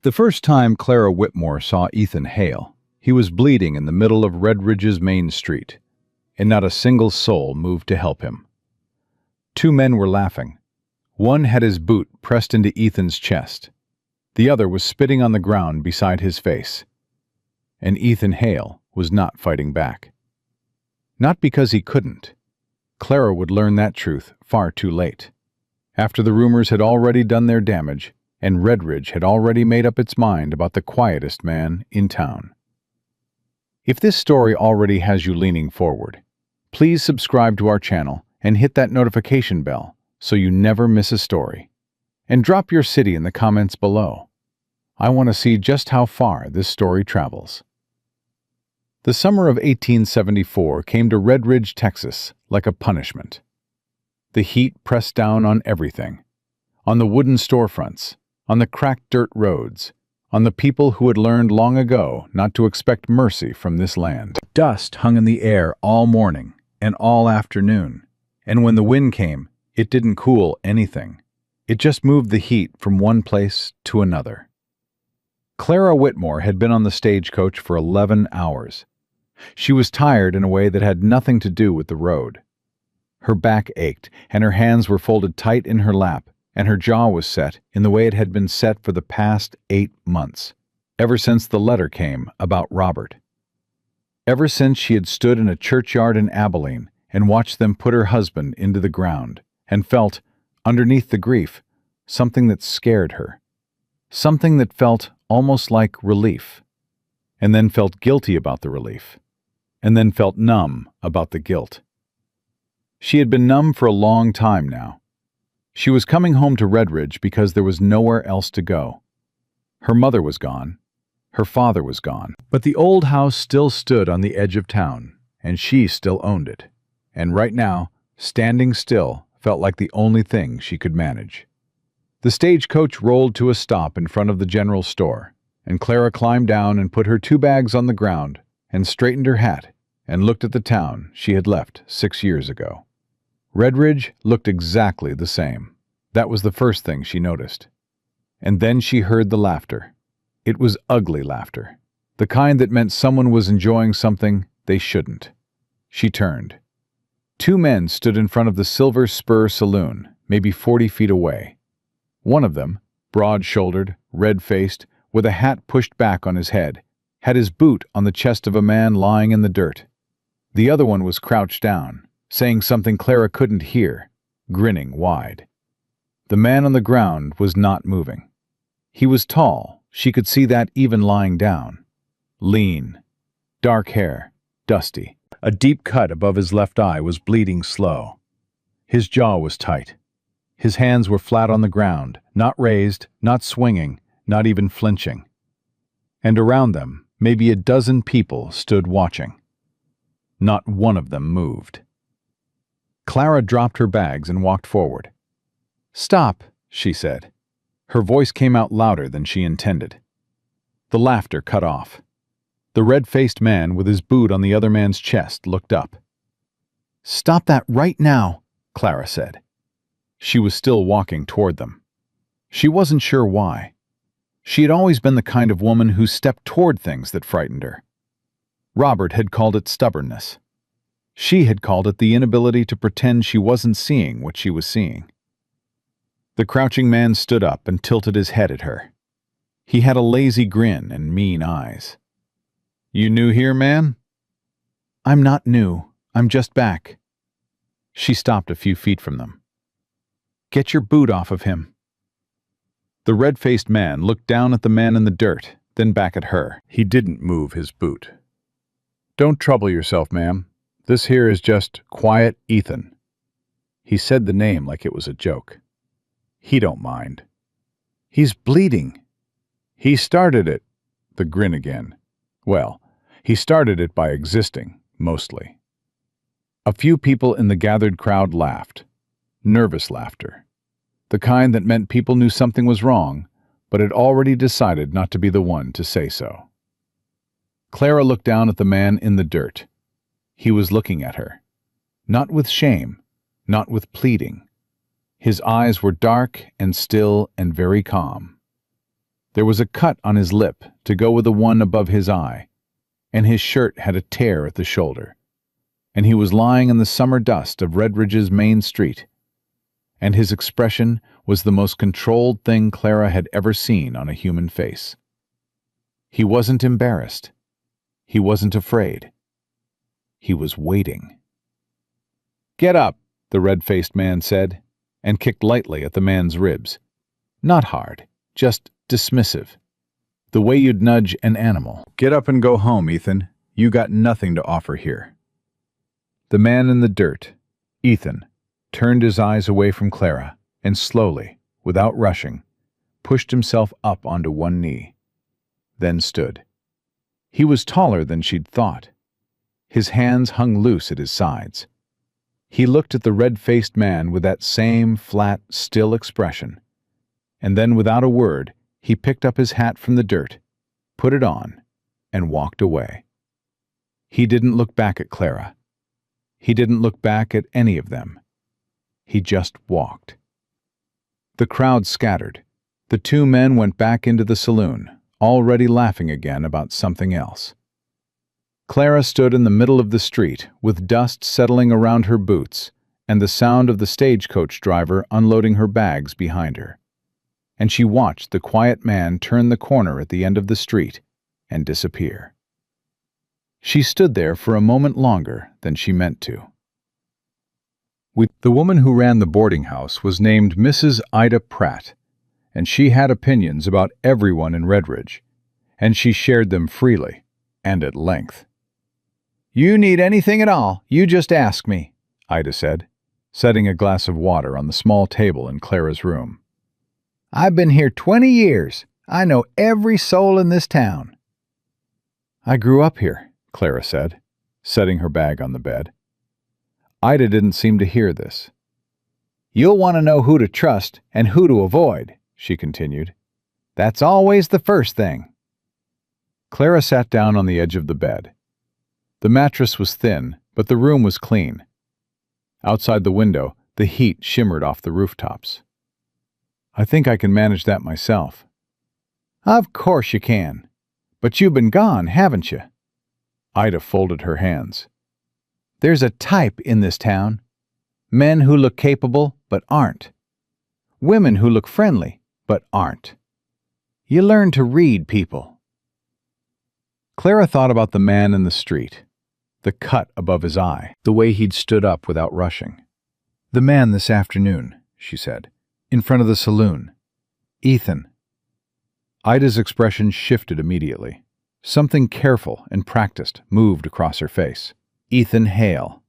The first time Clara Whitmore saw Ethan Hale, he was bleeding in the middle of Red Ridge's main street, and not a single soul moved to help him. Two men were laughing. One had his boot pressed into Ethan's chest. The other was spitting on the ground beside his face. And Ethan Hale was not fighting back. Not because he couldn't. Clara would learn that truth far too late, after the rumors had already done their damage and Red Ridge had already made up its mind about the quietest man in town. If this story already has you leaning forward, please subscribe to our channel and hit that notification bell so you never miss a story. And drop your city in the comments below. I want to see just how far this story travels. The summer of 1874 came to Red Ridge, Texas, like a punishment. The heat pressed down on everything, on the wooden storefronts, on the cracked dirt roads, on the people who had learned long ago not to expect mercy from this land. Dust hung in the air all morning and all afternoon, and when the wind came, it didn't cool anything. It just moved the heat from one place to another. Clara Whitmore had been on the stagecoach for 11 hours. She was tired in a way that had nothing to do with the road. Her back ached, and her hands were folded tight in her lap, and her jaw was set in the way it had been set for the past 8 months, ever since the letter came about Robert. Ever since she had stood in a churchyard in Abilene and watched them put her husband into the ground, and felt, underneath the grief, something that scared her, something that felt almost like relief, and then felt guilty about the relief, and then felt numb about the guilt. She had been numb for a long time now. She was coming home to Red Ridge because there was nowhere else to go. Her mother was gone. Her father was gone. But the old house still stood on the edge of town, and she still owned it. And right now, standing still felt like the only thing she could manage. The stagecoach rolled to a stop in front of the general store, and Clara climbed down and put her 2 bags on the ground and straightened her hat and looked at the town she had left 6 years ago. Red Ridge looked exactly the same. That was the first thing she noticed. And then she heard the laughter. It was ugly laughter, the kind that meant someone was enjoying something they shouldn't. She turned. 2 men stood in front of the Silver Spur Saloon, maybe 40 feet away. One of them, broad-shouldered, red-faced, with a hat pushed back on his head, had his boot on the chest of a man lying in the dirt. The other one was crouched down, saying something Clara couldn't hear, grinning wide. The man on the ground was not moving. He was tall, she could see that even lying down. Lean, dark hair, dusty. A deep cut above his left eye was bleeding slow. His jaw was tight. His hands were flat on the ground, not raised, not swinging, not even flinching. And around them, maybe a dozen people stood watching. Not one of them moved. Clara dropped her bags and walked forward. "Stop," she said. Her voice came out louder than she intended. The laughter cut off. The red-faced man with his boot on the other man's chest looked up. "Stop that right now," Clara said. She was still walking toward them. She wasn't sure why. She had always been the kind of woman who stepped toward things that frightened her. Robert had called it stubbornness. She had called it the inability to pretend she wasn't seeing what she was seeing. The crouching man stood up and tilted his head at her. He had a lazy grin and mean eyes. "You new here, man?" "I'm not new. I'm just back." She stopped a few feet from them. "Get your boot off of him." The red-faced man looked down at the man in the dirt, then back at her. He didn't move his boot. "Don't trouble yourself, ma'am. This here is just Quiet Ethan." He said the name like it was a joke. "He don't mind." "He's bleeding." "He started it." The grin again. "Well, he started it by existing, mostly." A few people in the gathered crowd laughed. Nervous laughter. The kind that meant people knew something was wrong, but had already decided not to be the one to say so. Clara looked down at the man in the dirt. He was looking at her. Not with shame, not with pleading. His eyes were dark and still and very calm. There was a cut on his lip to go with the one above his eye, and his shirt had a tear at the shoulder, and he was lying in the summer dust of Redridge's main street, and his expression was the most controlled thing Clara had ever seen on a human face. He wasn't embarrassed. He wasn't afraid. He was waiting. "Get up," the red-faced man said, and kicked lightly at the man's ribs. Not hard, just dismissive. The way you'd nudge an animal. "Get up and go home, Ethan. You got nothing to offer here." The man in the dirt, Ethan, turned his eyes away from Clara and slowly, without rushing, pushed himself up onto one knee, then stood. He was taller than she'd thought. His hands hung loose at his sides. He looked at the red-faced man with that same flat, still expression, and then without a word, he picked up his hat from the dirt, put it on, and walked away. He didn't look back at Clara. He didn't look back at any of them. He just walked. The crowd scattered. The two men went back into the saloon, already laughing again about something else. Clara stood in the middle of the street, with dust settling around her boots and the sound of the stagecoach driver unloading her bags behind her. And she watched the quiet man turn the corner at the end of the street and disappear. She stood there for a moment longer than she meant to. The woman who ran the boarding house was named Mrs. Ida Pratt, and she had opinions about everyone in Redridge, and she shared them freely and at length. "You need anything at all, you just ask me," Ida said, setting a glass of water on the small table in Clara's room. "I've been here 20 years. I know every soul in this town." "I grew up here," Clara said, setting her bag on the bed. Ida didn't seem to hear this. "You'll want to know who to trust and who to avoid," she continued. "That's always the first thing." Clara sat down on the edge of the bed. The mattress was thin, but the room was clean. Outside the window, the heat shimmered off the rooftops. "I think I can manage that myself." "Of course you can. But you've been gone, haven't you?" Ida folded her hands. "There's a type in this town. Men who look capable but aren't. Women who look friendly but aren't. You learn to read people." Clara thought about the man in the street, the cut above his eye, the way he'd stood up without rushing. "The man this afternoon," she said, "in front of the saloon. Ethan." Ida's expression shifted immediately. Something careful and practiced moved across her face. "Ethan Hale.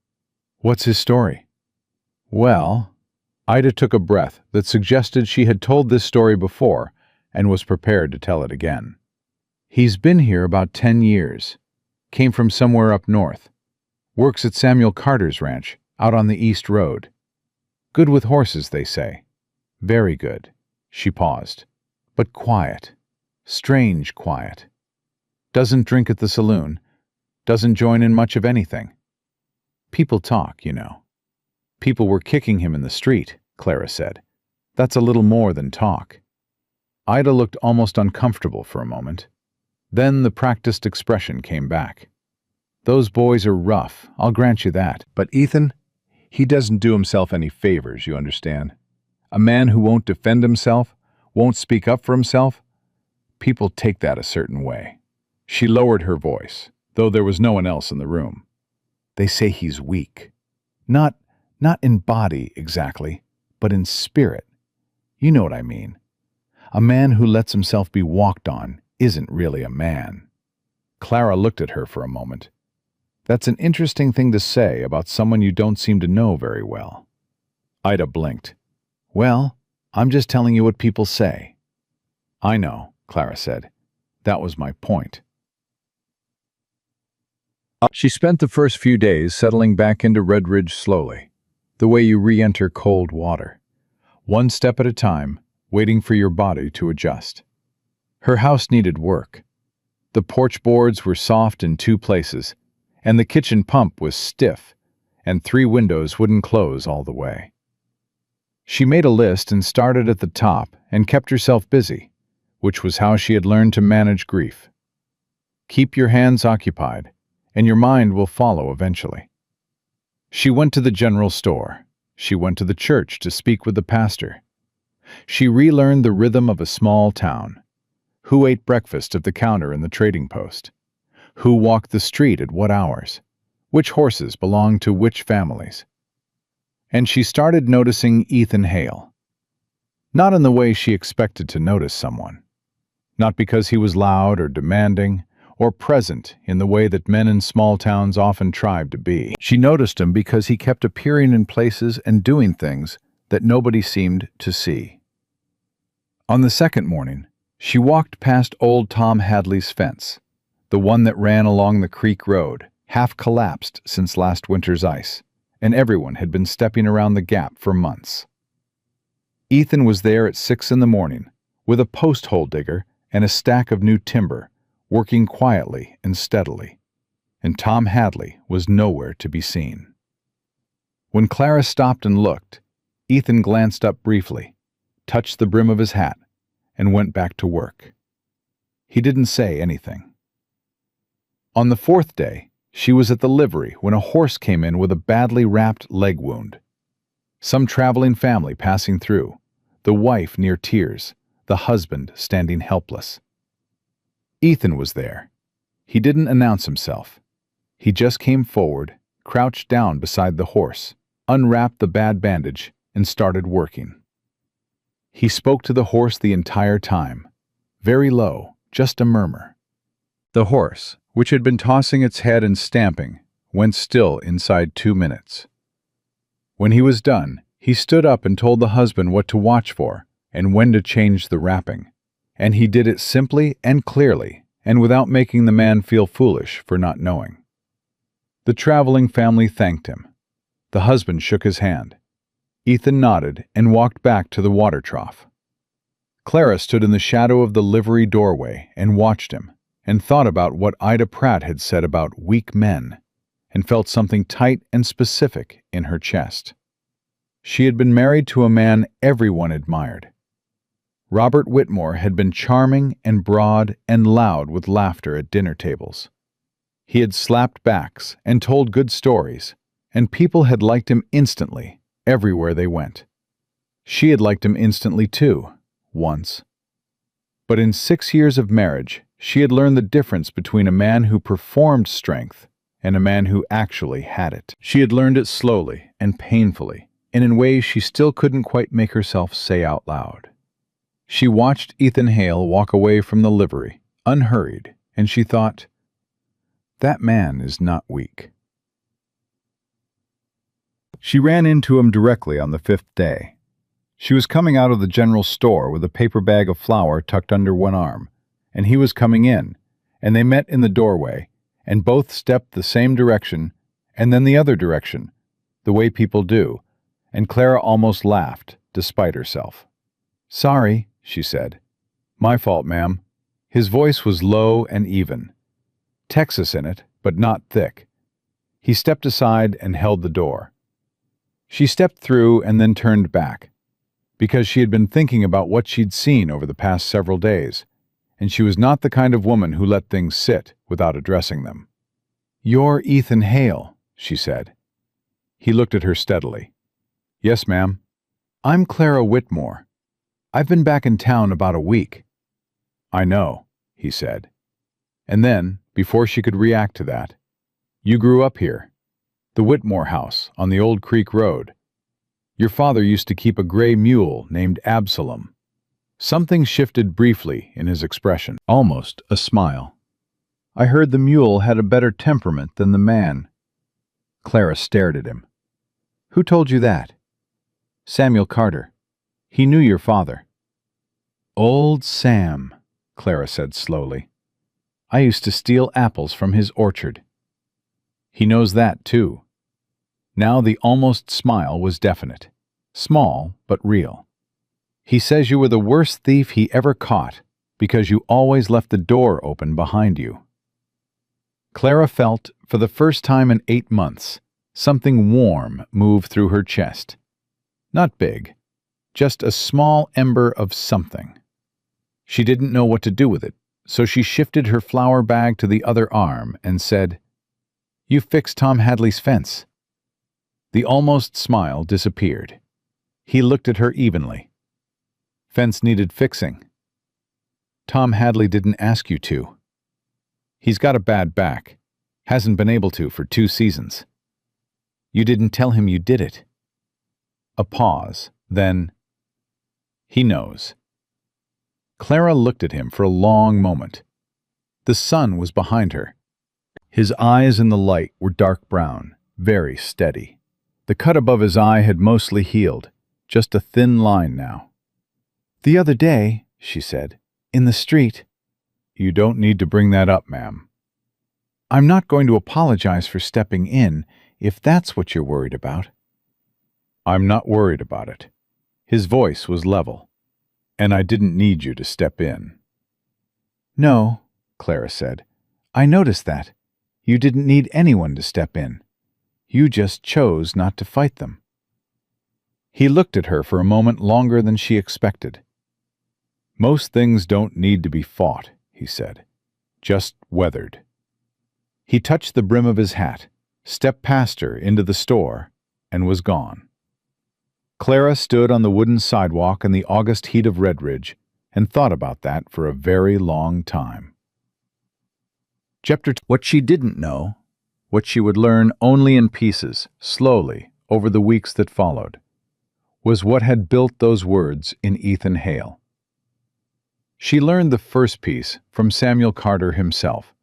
What's his story?" "Well," Ida took a breath that suggested she had told this story before and was prepared to tell it again. "He's been here about 10 years. Came from somewhere up north. Works at Samuel Carter's ranch, out on the East Road. Good with horses, they say. Very good." She paused. "But quiet. Strange quiet. Doesn't drink at the saloon. Doesn't join in much of anything. People talk, you know." "People were kicking him in the street," Clara said. "That's a little more than talk." Ida looked almost uncomfortable for a moment. Then the practiced expression came back. "Those boys are rough, I'll grant you that. But Ethan, he doesn't do himself any favors, you understand. A man who won't defend himself, won't speak up for himself, people take that a certain way." She lowered her voice, though there was no one else in the room. "They say he's weak. Not in body, exactly, but in spirit. You know what I mean. A man who lets himself be walked on isn't really a man." Clara looked at her for a moment. "That's an interesting thing to say about someone you don't seem to know very well." Ida blinked. "Well, I'm just telling you what people say." "I know," Clara said. "That was my point." She spent the first few days settling back into Redridge slowly, the way you re-enter cold water, one step at a time, waiting for your body to adjust. Her house needed work. The porch boards were soft in 2 places, and the kitchen pump was stiff, and 3 windows wouldn't close all the way. She made a list and started at the top and kept herself busy, which was how she had learned to manage grief. Keep your hands occupied, and your mind will follow eventually. She went to the general store. She went to the church to speak with the pastor. She relearned the rhythm of a small town. Who ate breakfast at the counter in the trading post? Who walked the street at what hours? Which horses belonged to which families? And she started noticing Ethan Hale. Not in the way she expected to notice someone. Not because he was loud or demanding, or present in the way that men in small towns often tried to be. She noticed him because he kept appearing in places and doing things that nobody seemed to see. On the second morning, she walked past old Tom Hadley's fence, the one that ran along the creek road, half collapsed since last winter's ice, and everyone had been stepping around the gap for months. Ethan was there at 6 a.m, with a post hole digger and a stack of new timber, working quietly and steadily, and Tom Hadley was nowhere to be seen. When Clara stopped and looked, Ethan glanced up briefly, touched the brim of his hat, and went back to work. He didn't say anything. On the fourth day, she was at the livery when a horse came in with a badly wrapped leg wound. Some traveling family passing through, the wife near tears, the husband standing helpless. Ethan was there. He didn't announce himself. He just came forward, crouched down beside the horse, unwrapped the bad bandage, and started working. He spoke to the horse the entire time, very low, just a murmur. The horse, which had been tossing its head and stamping, went still inside 2 minutes. When he was done, he stood up and told the husband what to watch for and when to change the wrapping. And he did it simply and clearly, and without making the man feel foolish for not knowing. The traveling family thanked him. The husband shook his hand. Ethan nodded and walked back to the water trough. Clara stood in the shadow of the livery doorway and watched him, and thought about what Ida Pratt had said about weak men, and felt something tight and specific in her chest. She had been married to a man everyone admired. Robert Whitmore had been charming and broad and loud with laughter at dinner tables. He had slapped backs and told good stories, and people had liked him instantly, everywhere they went. She had liked him instantly too, once. But in 6 years of marriage, she had learned the difference between a man who performed strength and a man who actually had it. She had learned it slowly and painfully, and in ways she still couldn't quite make herself say out loud. She watched Ethan Hale walk away from the livery, unhurried, and she thought, "That man is not weak." She ran into him directly on the 5th day. She was coming out of the general store with a paper bag of flour tucked under one arm, and he was coming in, and they met in the doorway, and both stepped the same direction, and then the other direction, the way people do, and Clara almost laughed, despite herself. "Sorry," she said. "My fault, ma'am." His voice was low and even. Texas in it, but not thick. He stepped aside and held the door. She stepped through and then turned back, because she had been thinking about what she'd seen over the past several days, and she was not the kind of woman who let things sit without addressing them. "You're Ethan Hale," she said. He looked at her steadily. "Yes, ma'am." "I'm Clara Whitmore. I've been back in town about a week." "I know," he said. And then, before she could react to that, "You grew up here. The Whitmore house on the old creek road. Your father used to keep a gray mule named Absalom." Something shifted briefly in his expression, almost a smile. "I heard the mule had a better temperament than the man." Clara stared at him. "Who told you that?" "Samuel Carter. He knew your father." "Old Sam," Clara said slowly. "I used to steal apples from his orchard." "He knows that, too." Now the almost smile was definite, small but real. "He says you were the worst thief he ever caught because you always left the door open behind you." Clara felt, for the first time in 8 months, something warm move through her chest. Not big, just a small ember of something. She didn't know what to do with it, so she shifted her flour bag to the other arm and said, "You fixed Tom Hadley's fence." The almost smile disappeared. He looked at her evenly. "Fence needed fixing." "Tom Hadley didn't ask you to. He's got a bad back. Hasn't been able to for 2 seasons. You didn't tell him you did it." A pause, then, "He knows." Clara looked at him for a long moment. The sun was behind her. His eyes in the light were dark brown, very steady. The cut above his eye had mostly healed, just a thin line now. "The other day," she said, "in the street—" "You don't need to bring that up, ma'am." "I'm not going to apologize for stepping in, if that's what you're worried about." "I'm not worried about it." His voice was level. "And I didn't need you to step in." "No," Clara said. "I noticed that. You didn't need anyone to step in. You just chose not to fight them." He looked at her for a moment longer than she expected. "Most things don't need to be fought," he said. "Just weathered." He touched the brim of his hat, stepped past her into the store, and was gone. Clara stood on the wooden sidewalk in the August heat of Redridge and thought about that for a very long time. Chapter 2. What she didn't know, what she would learn only in pieces, slowly, over the weeks that followed, was what had built those words in Ethan Hale. She learned the first piece from Samuel Carter himself,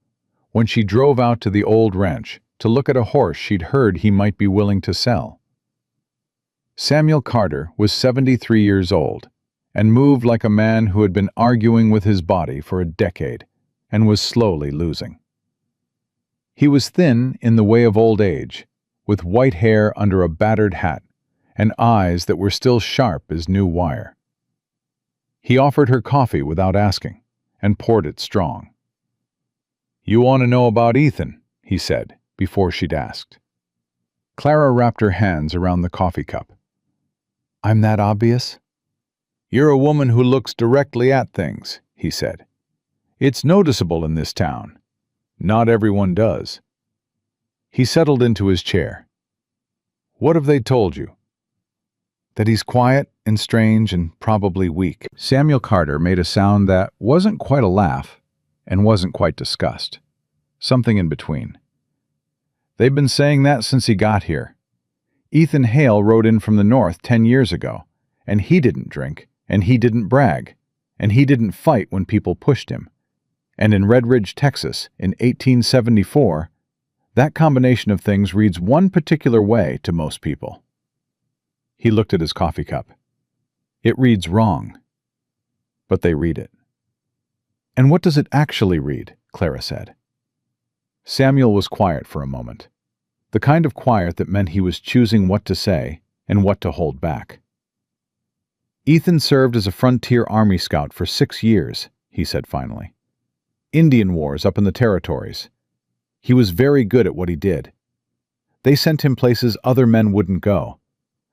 when she drove out to the old ranch to look at a horse she'd heard he might be willing to sell. Samuel Carter was 73 years old and moved like a man who had been arguing with his body for a decade and was slowly losing. He was thin in the way of old age, with white hair under a battered hat and eyes that were still sharp as new wire. He offered her coffee without asking and poured it strong. "You want to know about Ethan?" he said, before she'd asked. Clara wrapped her hands around the coffee cup. "I'm that obvious?" "You're a woman who looks directly at things," he said. "It's noticeable in this town. Not everyone does." He settled into his chair. "What have they told you?" "That he's quiet and strange and probably weak." Samuel Carter made a sound that wasn't quite a laugh and wasn't quite disgust. Something in between. "They've been saying that since he got here. Ethan Hale rode in from the north 10 years ago, and he didn't drink, and he didn't brag, and he didn't fight when people pushed him. And in Red Ridge, Texas, in 1874, that combination of things reads one particular way to most people." He looked at his coffee cup. "It reads wrong. But they read it." "And what does it actually read?" Clara said. Samuel was quiet for a moment. The kind of quiet that meant he was choosing what to say and what to hold back. "Ethan served as a frontier army scout for 6 years, he said finally. Indian wars up in the territories. He was very good at what he did. They sent him places other men wouldn't go,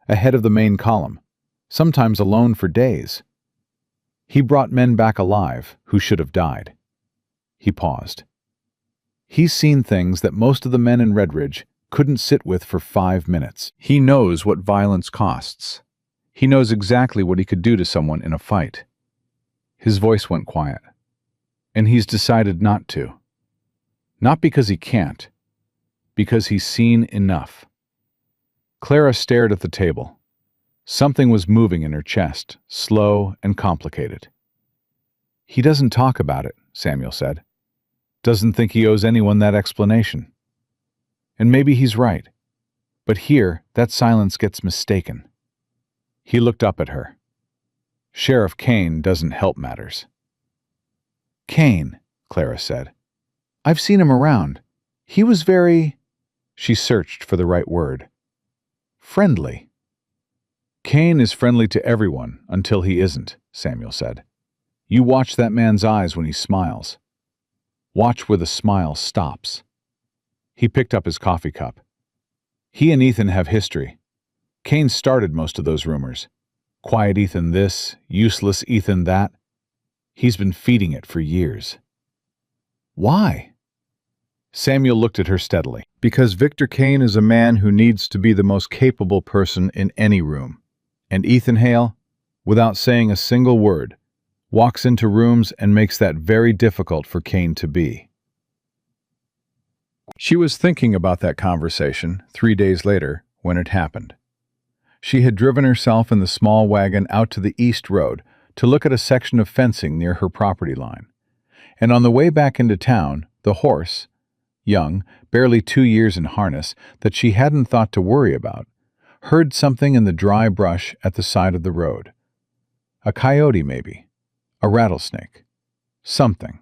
ahead of the main column, sometimes alone for days. He brought men back alive who should have died." He paused. "He's seen things that most of the men in Redridge couldn't sit with for 5 minutes. He knows what violence costs. He knows exactly what he could do to someone in a fight." His voice went quiet. "And he's decided not to. Not because he can't, because he's seen enough." Clara stared at the table. Something was moving in her chest, slow and complicated. "He doesn't talk about it," Samuel said. "Doesn't think he owes anyone that explanation. And maybe he's right. But here, that silence gets mistaken." He looked up at her. "Sheriff Kane doesn't help matters." "Kane," Clara said. "I've seen him around. He was very—" She searched for the right word. "Friendly." "Kane is friendly to everyone until he isn't," Samuel said. "You watch that man's eyes when he smiles. Watch where the smile stops." He picked up his coffee cup. "He and Ethan have history. Kane started most of those rumors. Quiet Ethan this, useless Ethan that. He's been feeding it for years." "Why?" Samuel looked at her steadily. "Because Victor Kane is a man who needs to be the most capable person in any room. And Ethan Hale, without saying a single word, walks into rooms and makes that very difficult for Kane to be." She was thinking about that conversation 3 days later when it happened. She had driven herself in the small wagon out to the East Road to look at a section of fencing near her property line. And on the way back into town, the horse, young, barely 2 years in harness, that she hadn't thought to worry about, heard something in the dry brush at the side of the road. A coyote, maybe. A rattlesnake. Something.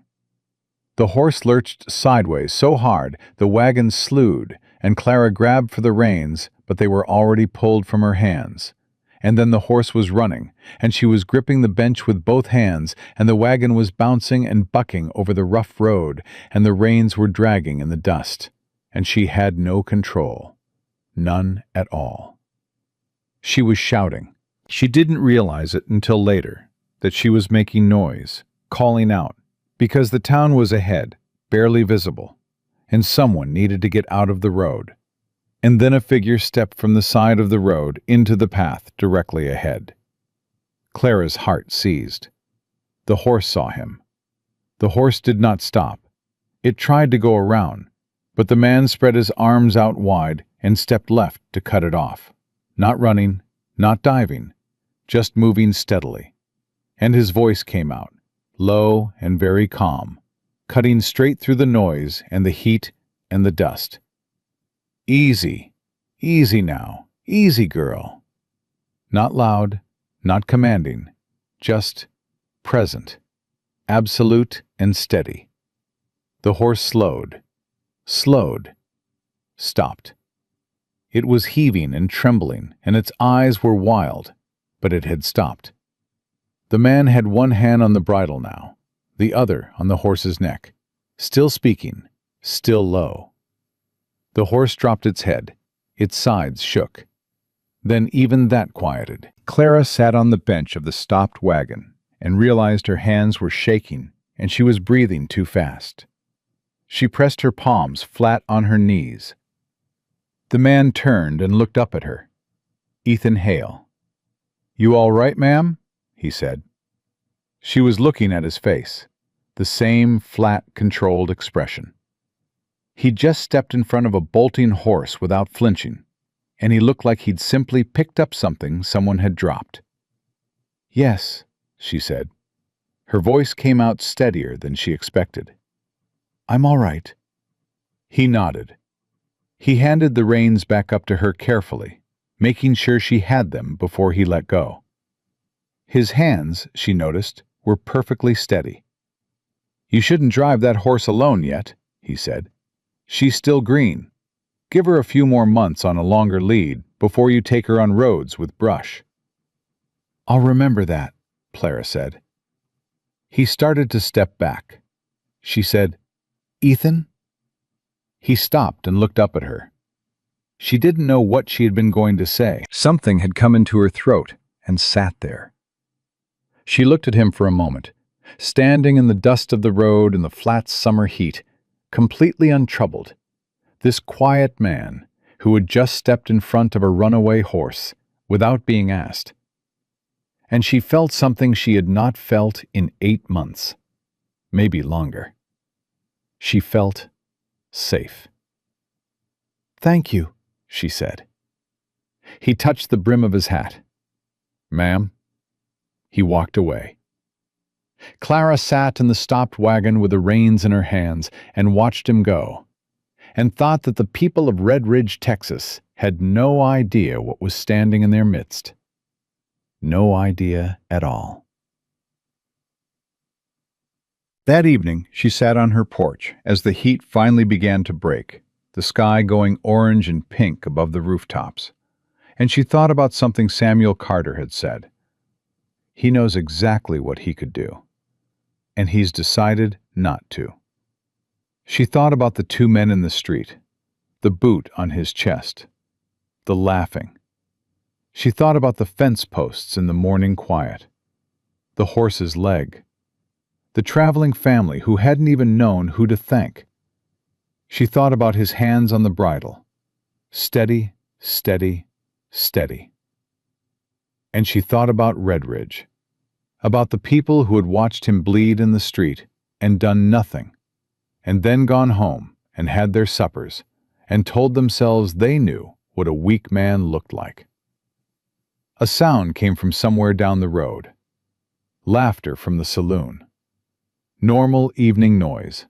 The horse lurched sideways so hard the wagon slewed, and Clara grabbed for the reins, but they were already pulled from her hands. And then the horse was running, and she was gripping the bench with both hands, and the wagon was bouncing and bucking over the rough road, and the reins were dragging in the dust, and she had no control. None at all. She was shouting. She didn't realize it until later, that she was making noise, calling out, because the town was ahead, barely visible, and someone needed to get out of the road. And then a figure stepped from the side of the road into the path directly ahead. Clara's heart seized. The horse saw him. The horse did not stop. It tried to go around, but the man spread his arms out wide and stepped left to cut it off. Not running, not diving, just moving steadily. And his voice came out, low and very calm, cutting straight through the noise and the heat and the dust. "Easy, easy now, easy, girl." Not loud, not commanding, just present, absolute and steady. The horse slowed, stopped. It was heaving and trembling, and its eyes were wild, but it had stopped. The man had one hand on the bridle now, the other on the horse's neck, still speaking, still low. The horse dropped its head. Its sides shook. Then even that quieted. Clara sat on the bench of the stopped wagon and realized her hands were shaking and she was breathing too fast. She pressed her palms flat on her knees. The man turned and looked up at her. Ethan Hale. "You all right, ma'am?" he said. She was looking at his face, the same flat, controlled expression. He'd just stepped in front of a bolting horse without flinching, and he looked like he'd simply picked up something someone had dropped. "Yes," she said. Her voice came out steadier than she expected. "I'm all right." He nodded. He handed the reins back up to her carefully, making sure she had them before he let go. His hands, she noticed, were perfectly steady. "You shouldn't drive that horse alone yet," he said. "She's still green. Give her a few more months on a longer lead before you take her on roads with brush." "I'll remember that," Clara said. He started to step back. She said, "Ethan?" He stopped and looked up at her. She didn't know what she had been going to say. Something had come into her throat and sat there. She looked at him for a moment, standing in the dust of the road in the flat summer heat, completely untroubled. This quiet man who had just stepped in front of a runaway horse without being asked. And she felt something she had not felt in 8 months, maybe longer. She felt safe. "Thank you," she said. He touched the brim of his hat. "Ma'am?" He walked away. Clara sat in the stopped wagon with the reins in her hands and watched him go, and thought that the people of Red Ridge, Texas, had no idea what was standing in their midst. No idea at all. That evening, she sat on her porch as the heat finally began to break, the sky going orange and pink above the rooftops, and she thought about something Samuel Carter had said. He knows exactly what he could do, and he's decided not to. She thought about the 2 men in the street, the boot on his chest, the laughing. She thought about the fence posts in the morning quiet, the horse's leg, the traveling family who hadn't even known who to thank. She thought about his hands on the bridle. Steady, steady, steady. And she thought about Redridge, about the people who had watched him bleed in the street and done nothing, and then gone home and had their suppers and told themselves they knew what a weak man looked like. A sound came from somewhere down the road. Laughter from the saloon. Normal evening noise.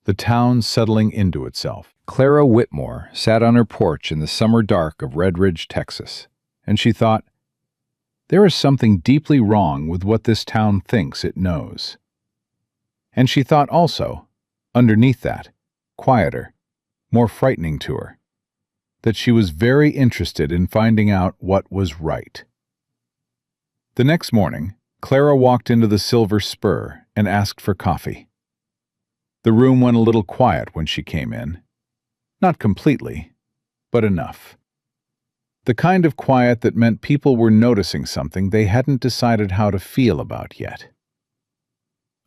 The town settling into itself. Clara Whitmore sat on her porch in the summer dark of Red Ridge, Texas, and she thought, there is something deeply wrong with what this town thinks it knows. And she thought also, underneath that, quieter, more frightening to her, that she was very interested in finding out what was right. The next morning, Clara walked into the Silver Spur and asked for coffee. The room went a little quiet when she came in. Not completely, but enough. The kind of quiet that meant people were noticing something they hadn't decided how to feel about yet.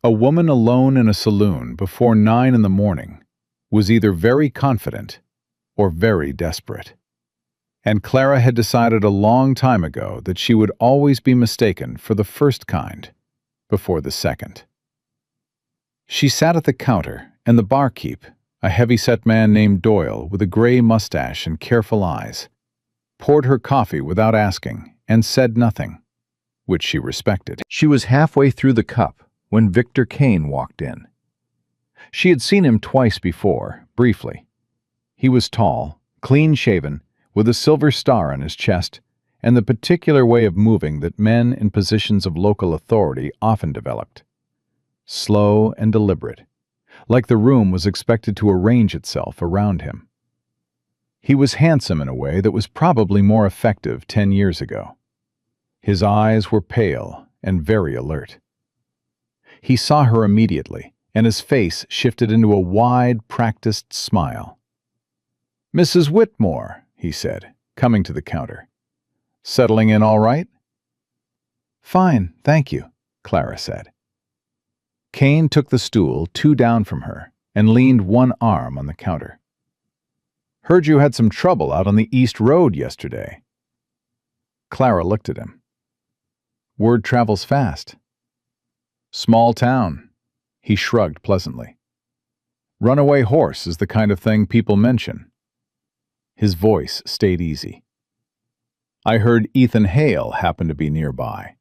A woman alone in a saloon before 9 in the morning was either very confident or very desperate. And Clara had decided a long time ago that she would always be mistaken for the first kind before the second. She sat at the counter, and the barkeep, a heavy-set man named Doyle with a gray mustache and careful eyes, poured her coffee without asking and said nothing, which she respected. She was halfway through the cup when Victor Kane walked in. She had seen him twice before, briefly. He was tall, clean-shaven, with a silver star on his chest, and the particular way of moving that men in positions of local authority often developed. Slow and deliberate, like the room was expected to arrange itself around him. He was handsome in a way that was probably more effective 10 years ago. His eyes were pale and very alert. He saw her immediately, and his face shifted into a wide, practiced smile. "Mrs. Whitmore," he said, coming to the counter. "Settling in all right?" "Fine, thank you," Clara said. Kane took the stool 2 down from her and leaned one arm on the counter. "Heard you had some trouble out on the East Road yesterday." Clara looked at him. "Word travels fast." "Small town," he shrugged pleasantly. "Runaway horse is the kind of thing people mention." His voice stayed easy. "I heard Ethan Hale happened to be nearby."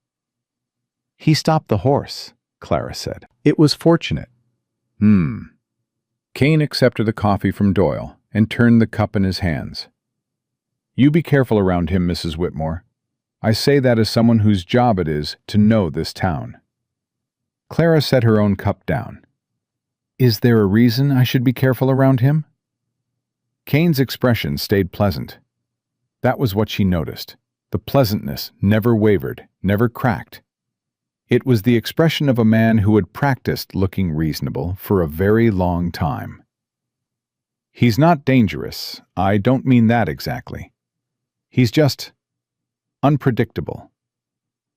"He stopped the horse," Clara said. "It was fortunate." Kane accepted the coffee from Doyle and turned the cup in his hands. "You be careful around him, Mrs. Whitmore. I say that as someone whose job it is to know this town." Clara set her own cup down. "Is there a reason I should be careful around him?" Kane's expression stayed pleasant. That was what she noticed. The pleasantness never wavered, never cracked. It was the expression of a man who had practiced looking reasonable for a very long time. "He's not dangerous. I don't mean that exactly. He's just unpredictable.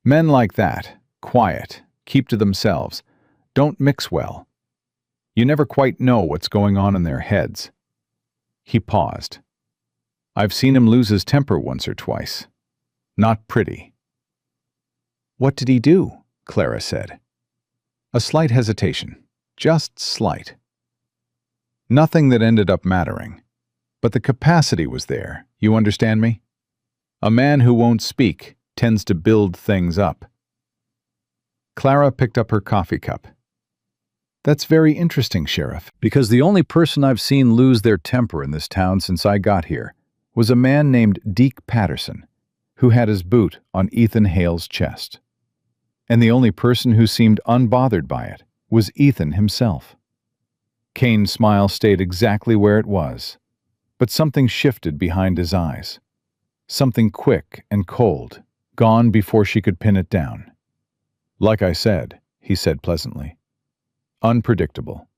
Men like that, quiet, keep to themselves, don't mix well. You never quite know what's going on in their heads." He paused. "I've seen him lose his temper once or twice. Not pretty." "What did he do?" Clara said. A slight hesitation, just slight. Nothing that ended up mattering, but the capacity was there, you understand me? A man who won't speak tends to build things up. Clara picked up her coffee cup. "That's very interesting, Sheriff, because the only person I've seen lose their temper in this town since I got here was a man named Deke Patterson, who had his boot on Ethan Hale's chest. And the only person who seemed unbothered by it was Ethan himself." Kane's smile stayed exactly where it was, but something shifted behind his eyes. Something quick and cold, gone before she could pin it down. "Like I said," he said pleasantly. "Unpredictable."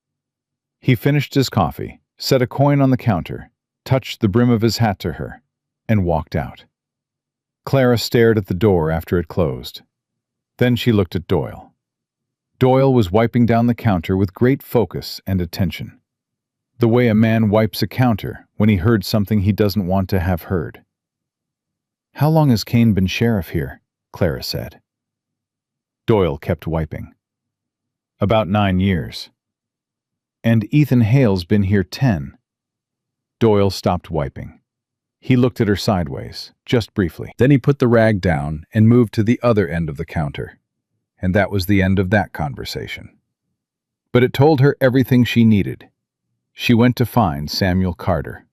He finished his coffee, set a coin on the counter, touched the brim of his hat to her, and walked out. Clara stared at the door after it closed. Then she looked at Doyle. Doyle was wiping down the counter with great focus and attention, the way a man wipes a counter when he heard something he doesn't want to have heard. "How long has Kane been sheriff here?" Clara said. Doyle kept wiping. "About 9 years. And Ethan Hale's been here 10. Doyle stopped wiping. He looked at her sideways, just briefly. Then he put the rag down and moved to the other end of the counter. And that was the end of that conversation. But it told her everything she needed. She went to find Samuel Carter.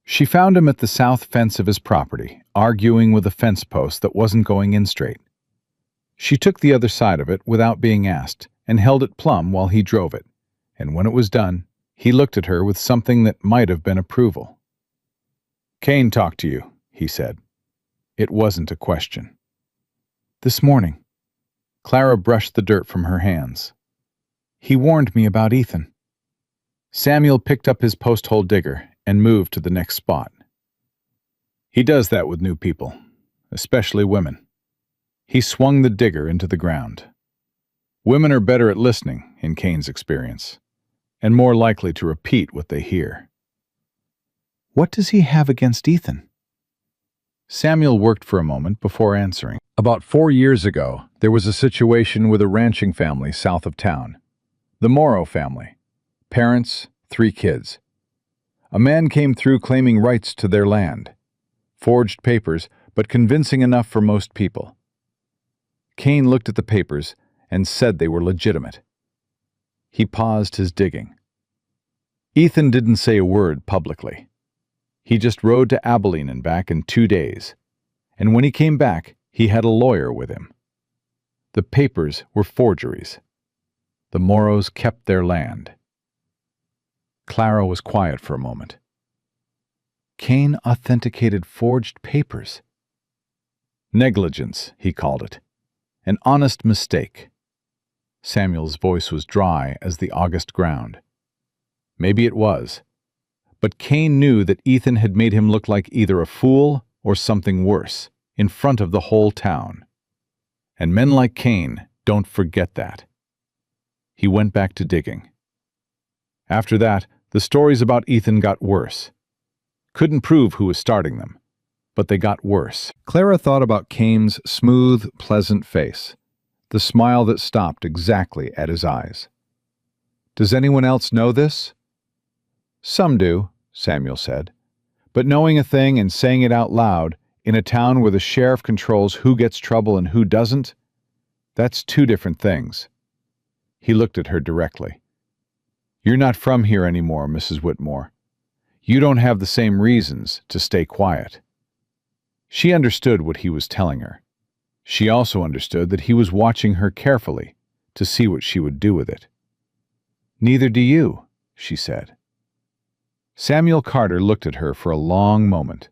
She found him at the south fence of his property, arguing with a fence post that wasn't going in straight. She took the other side of it without being asked and held it plumb while he drove it, and when it was done, he looked at her with something that might have been approval. "Kane talked to you," he said. It wasn't a question. "This morning." Clara brushed the dirt from her hands. "He warned me about Ethan." Samuel picked up his post-hole digger and moved to the next spot. "He does that with new people, especially women." He swung the digger into the ground. Women are better at listening, in Kane's experience, and more likely to repeat what they hear. "What does he have against Ethan?" Samuel worked for a moment before answering. "About 4 years ago, there was a situation with a ranching family south of town. The Morrow family. Parents, 3 kids. A man came through claiming rights to their land. Forged papers, but convincing enough for most people. Kane looked at the papers and said they were legitimate." He paused his digging. "Ethan didn't say a word publicly. He just rode to Abilene and back in 2 days, and when he came back, he had a lawyer with him. The papers were forgeries. The Morrows kept their land." Clara was quiet for a moment. Kane authenticated forged papers. "Negligence," he called it. "An honest mistake." Samuel's voice was dry as the August ground. Maybe it was. But Kane knew that Ethan had made him look like either a fool or something worse, in front of the whole town. And men like Kane don't forget that. He went back to digging. After that, the stories about Ethan got worse. Couldn't prove who was starting them, but they got worse. Clara thought about Kane's smooth, pleasant face, the smile that stopped exactly at his eyes. "Does anyone else know this?" "Some do," Samuel said. "But knowing a thing and saying it out loud, in a town where the sheriff controls who gets trouble and who doesn't, that's 2 different things." He looked at her directly. "You're not from here anymore, Mrs. Whitmore. You don't have the same reasons to stay quiet." She understood what he was telling her. She also understood that he was watching her carefully to see what she would do with it. "Neither do you," she said. Samuel Carter looked at her for a long moment.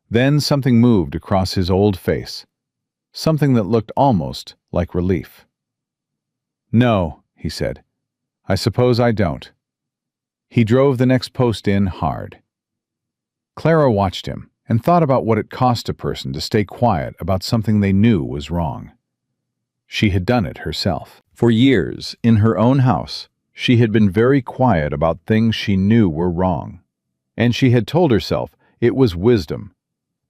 Then something moved across his old face, something that looked almost like relief. "No," he said. "I suppose I don't." He drove the next post in hard. Clara watched him and thought about what it cost a person to stay quiet about something they knew was wrong. She had done it herself. For years, in her own house, she had been very quiet about things she knew were wrong. And she had told herself it was wisdom,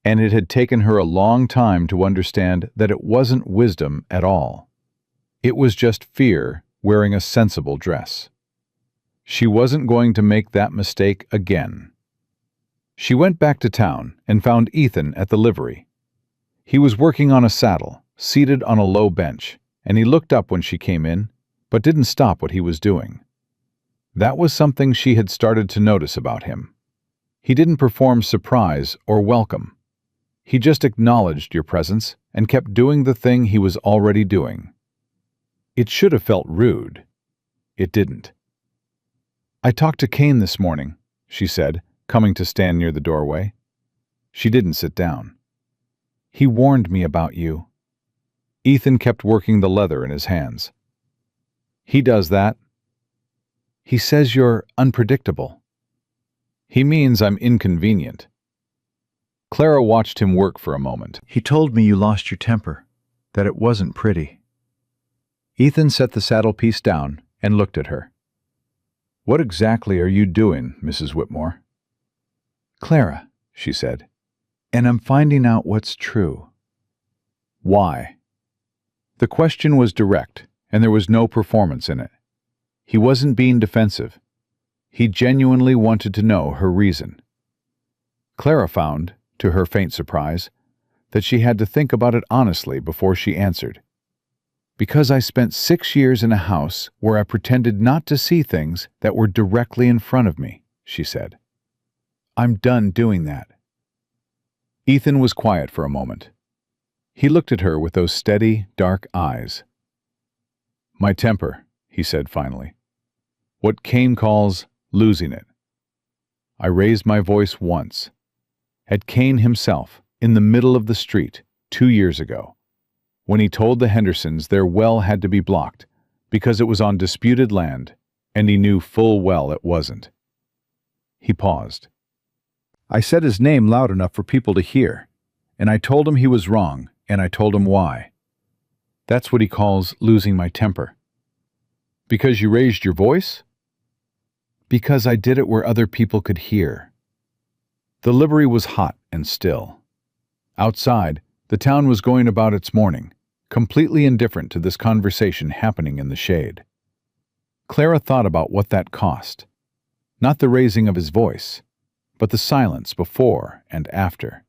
and it had taken her a long time to understand that it wasn't wisdom at all. It was just fear wearing a sensible dress. She wasn't going to make that mistake again. She went back to town and found Ethan at the livery. He was working on a saddle, seated on a low bench, and he looked up when she came in, but didn't stop what he was doing. That was something she had started to notice about him. He didn't perform surprise or welcome. He just acknowledged your presence and kept doing the thing he was already doing. It should have felt rude. It didn't. "I talked to Kane this morning," she said, coming to stand near the doorway. She didn't sit down. "He warned me about you." Ethan kept working the leather in his hands. "He does that." "He says you're unpredictable." "He means I'm inconvenient." Clara watched him work for a moment. "He told me you lost your temper, that it wasn't pretty." Ethan set the saddle piece down and looked at her. "What exactly are you doing, Mrs. Whitmore?" "Clara," she said, "and I'm finding out what's true." "Why?" The question was direct, and there was no performance in it. He wasn't being defensive. He genuinely wanted to know her reason. Clara found, to her faint surprise, that she had to think about it honestly before she answered. "Because I spent 6 years in a house where I pretended not to see things that were directly in front of me," she said. "I'm done doing that." Ethan was quiet for a moment. He looked at her with those steady, dark eyes. "My temper," he said finally. "What Cain calls losing it. I raised my voice once. At Cain himself, in the middle of the street, 2 years ago, when he told the Hendersons their well had to be blocked because it was on disputed land, and he knew full well it wasn't." He paused. "I said his name loud enough for people to hear, and I told him he was wrong, and I told him why. That's what he calls losing my temper." "Because you raised your voice?" "Because I did it where other people could hear." The livery was hot and still. Outside, the town was going about its morning, completely indifferent to this conversation happening in the shade. Clara thought about what that cost. Not the raising of his voice, but the silence before and after.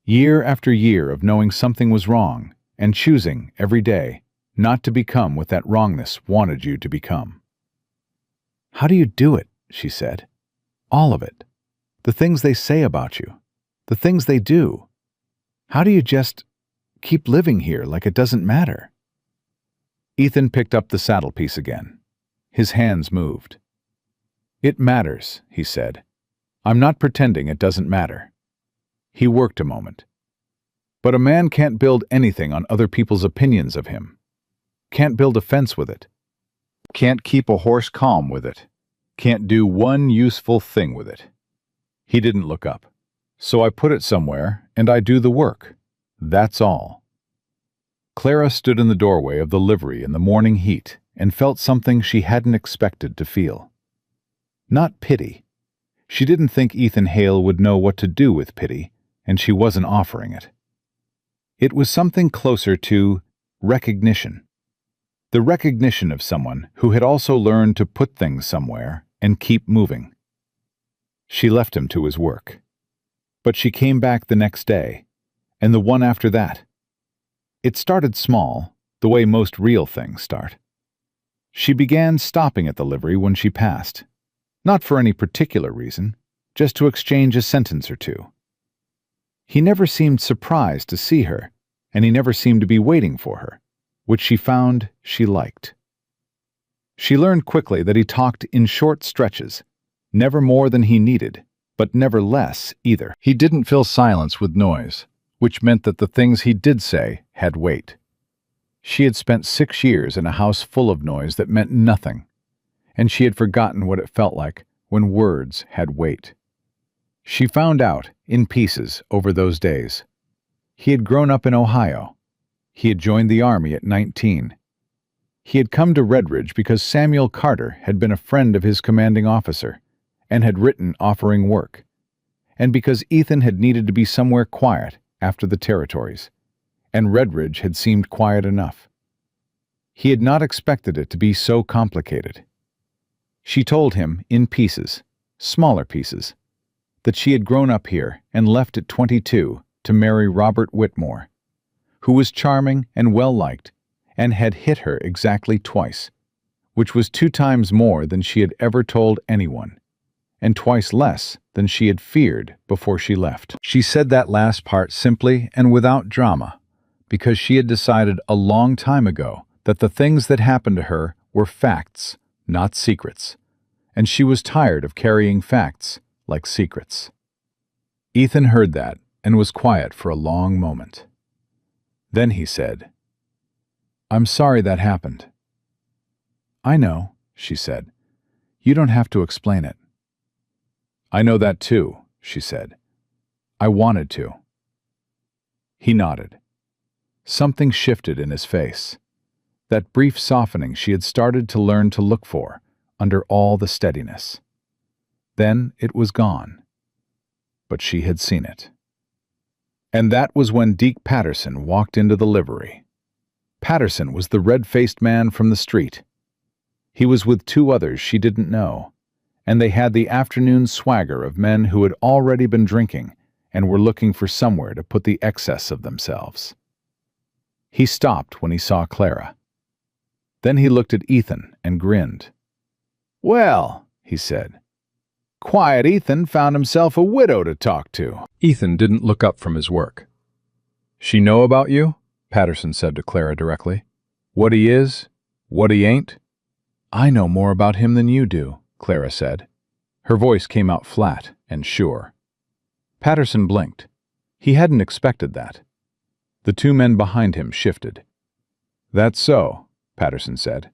Year after year of knowing something was wrong and choosing, every day, not to become what that wrongness wanted you to become. "How do you do it?" she said. "All of it. The things they say about you. The things they do. How do you just keep living here like it doesn't matter?" Ethan picked up the saddle piece again. His hands moved. "It matters," he said. "I'm not pretending it doesn't matter." He worked a moment. "But a man can't build anything on other people's opinions of him. Can't build a fence with it. Can't keep a horse calm with it. Can't do one useful thing with it." He didn't look up. "So I put it somewhere, and I do the work. That's all." Clara stood in the doorway of the livery in the morning heat and felt something she hadn't expected to feel. Not pity. She didn't think Ethan Hale would know what to do with pity, and she wasn't offering it. It was something closer to recognition. The recognition of someone who had also learned to put things somewhere and keep moving. She left him to his work. But she came back the next day, and the one after that. It started small, the way most real things start. She began stopping at the livery when she passed, not for any particular reason, just to exchange a sentence or two. He never seemed surprised to see her, and he never seemed to be waiting for her, which she found she liked. She learned quickly that he talked in short stretches, never more than he needed, but never less either. He didn't fill silence with noise, which meant that the things he did say had weight. She had spent 6 years in a house full of noise that meant nothing, and she had forgotten what it felt like when words had weight. She found out, in pieces, over those days. He had grown up in Ohio. He had joined the army at 19. He had come to Redridge because Samuel Carter had been a friend of his commanding officer and had written offering work, and because Ethan had needed to be somewhere quiet after the territories, and Redridge had seemed quiet enough. He had not expected it to be so complicated. She told him, in pieces, smaller pieces, that she had grown up here and left at 22 to marry Robert Whitmore, who was charming and well-liked and had hit her exactly twice, which was 2 times more than she had ever told anyone, and twice less than she had feared before she left. She said that last part simply and without drama, because she had decided a long time ago that the things that happened to her were facts, not secrets, and she was tired of carrying facts like secrets. Ethan heard that and was quiet for a long moment. Then he said, "I'm sorry that happened." "I know," she said. "You don't have to explain it." "I know that too," she said. "I wanted to." He nodded. Something shifted in his face. that brief softening she had started to learn to look for under all the steadiness. Then it was gone. But she had seen it. And that was when Deke Patterson walked into the livery. Patterson was the red-faced man from the street. He was with two others she didn't know, and they had the afternoon swagger of men who had already been drinking and were looking for somewhere to put the excess of themselves. He stopped when he saw Clara. Then he looked at Ethan and grinned. "Well," he said, "Quiet Ethan found himself a widow to talk to." Ethan didn't look up from his work. "She know about you?" Patterson said to Clara directly. "What he is? What he ain't?" "I know more about him than you do," Clara said. Her voice came out flat and sure. Patterson blinked. He hadn't expected that. The two men behind him shifted. "That's so," Patterson said.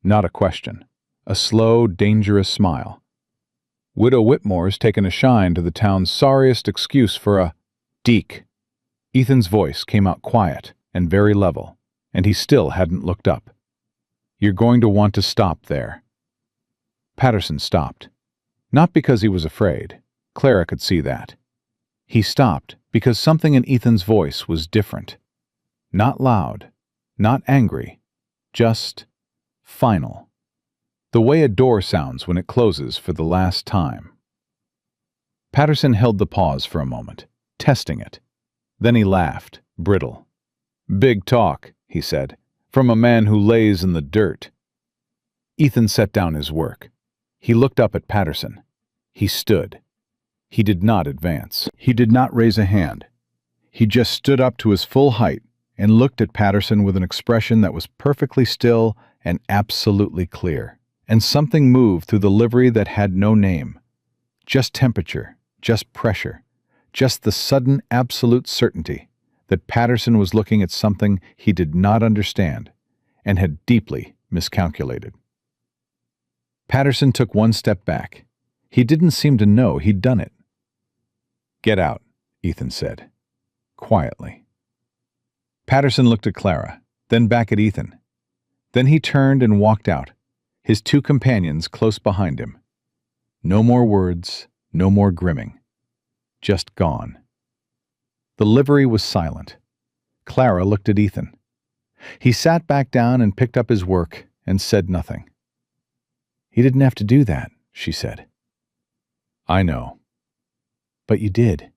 Not a question. A slow, dangerous smile. "Widow Whitmore's taken a shine to the town's sorriest excuse for a Deke." Ethan's voice came out quiet and very level, and he still hadn't looked up. "You're going to want to stop there." Patterson stopped. Not because he was afraid. Clara could see that. He stopped because something in Ethan's voice was different. Not loud, not angry, just final. The way a door sounds when it closes for the last time. Patterson held the pause for a moment, testing it. Then he laughed, brittle. "Big talk," he said, "from a man who lays in the dirt." Ethan set down his work. He looked up at Patterson. He stood. He did not advance. He did not raise a hand. He just stood up to his full height and looked at Patterson with an expression that was perfectly still and absolutely clear. And something moved through the livery that had no name. Just temperature, just pressure, just the sudden absolute certainty that Patterson was looking at something he did not understand and had deeply miscalculated. Patterson took one step back. He didn't seem to know he'd done it. "Get out," Ethan said, quietly. Patterson looked at Clara, then back at Ethan. Then he turned and walked out, his two companions close behind him. No more words, no more grimming. Just gone. The livery was silent. Clara looked at Ethan. He sat back down and picked up his work and said nothing. "You didn't have to do that," she said. "I know." "But you did."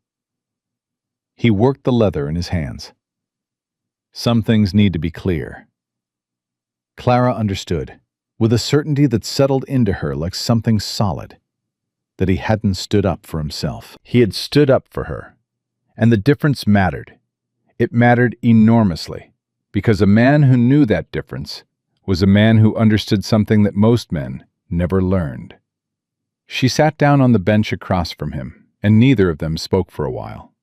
He worked the leather in his hands. "Some things need to be clear." Clara understood, with a certainty that settled into her like something solid, that he hadn't stood up for himself. He had stood up for her, and the difference mattered. It mattered enormously, because a man who knew that difference was a man who understood something that most men never learned. She sat down on the bench across from him, and neither of them spoke for a while.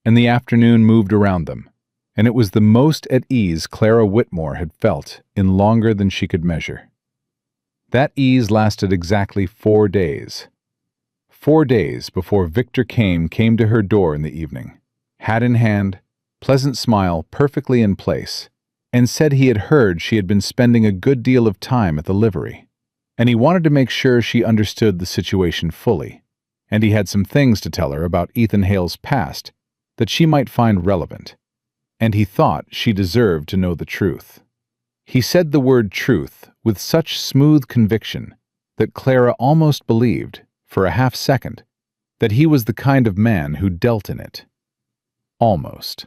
And the afternoon moved around them, and it was the most at ease Clara Whitmore had felt in longer than she could measure. That ease lasted exactly 4 days. 4 days before Victor came to her door in the evening, hat in hand, pleasant smile perfectly in place, and said he had heard she had been spending a good deal of time at the livery, and he wanted to make sure she understood the situation fully, and he had some things to tell her about Ethan Hale's past that she might find relevant, and he thought she deserved to know the truth. He said the word truth with such smooth conviction that Clara almost believed, for a half second, that he was the kind of man who dealt in it. Almost.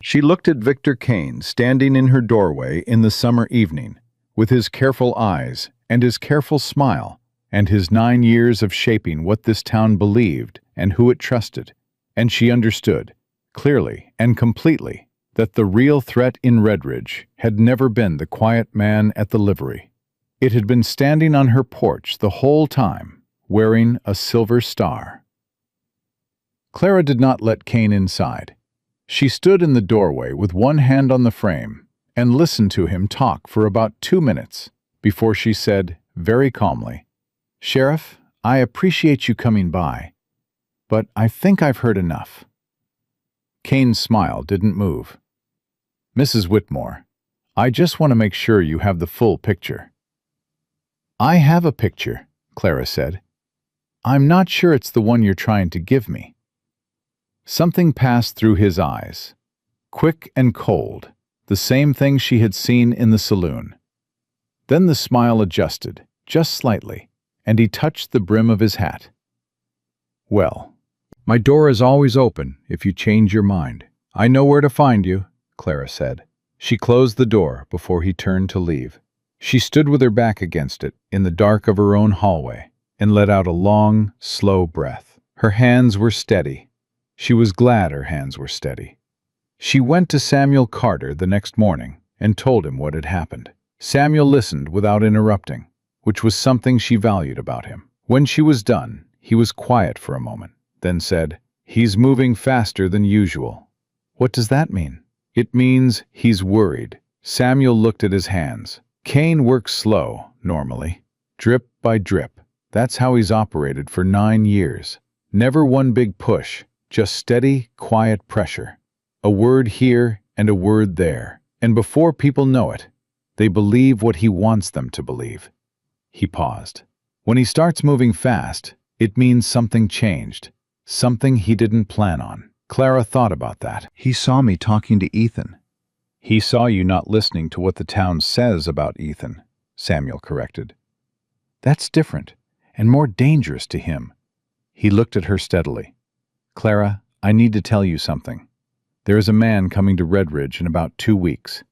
She looked at Victor Kane standing in her doorway in the summer evening, with his careful eyes and his careful smile and his 9 years of shaping what this town believed and who it trusted, and she understood, clearly and completely, that the real threat in Redridge had never been the quiet man at the livery. It had been standing on her porch the whole time, wearing a silver star. Clara did not let Kane inside. She stood in the doorway with one hand on the frame and listened to him talk for about 2 minutes before she said, very calmly, "Sheriff, I appreciate you coming by, but I think I've heard enough." Kane's smile didn't move. "Mrs. Whitmore, I just want to make sure you have the full picture." "I have a picture," Clara said. "I'm not sure it's the one you're trying to give me." Something passed through his eyes, quick and cold, the same thing she had seen in the saloon. Then the smile adjusted, just slightly, and he touched the brim of his hat. "Well, my door is always open if you change your mind. I know where to find you," Clara said. She closed the door before he turned to leave. She stood with her back against it in the dark of her own hallway and let out a long, slow breath. Her hands were steady. She was glad her hands were steady. She went to Samuel Carter the next morning and told him what had happened. Samuel listened without interrupting, which was something she valued about him. When she was done, he was quiet for a moment, then said, "He's moving faster than usual." "What does that mean?" "It means he's worried." Samuel looked at his hands. "Cain works slow, normally, drip by drip. That's how he's operated for 9 years. Never one big push, just steady, quiet pressure. A word here and a word there. And before people know it, they believe what he wants them to believe." He paused. "When he starts moving fast, it means something changed, something he didn't plan on." Clara thought about that. "He saw me talking to Ethan." "He saw you not listening to what the town says about Ethan," Samuel corrected. "That's different and more dangerous to him." He looked at her steadily. "Clara, I need to tell you something. There is a man coming to Redridge in about 2 weeks.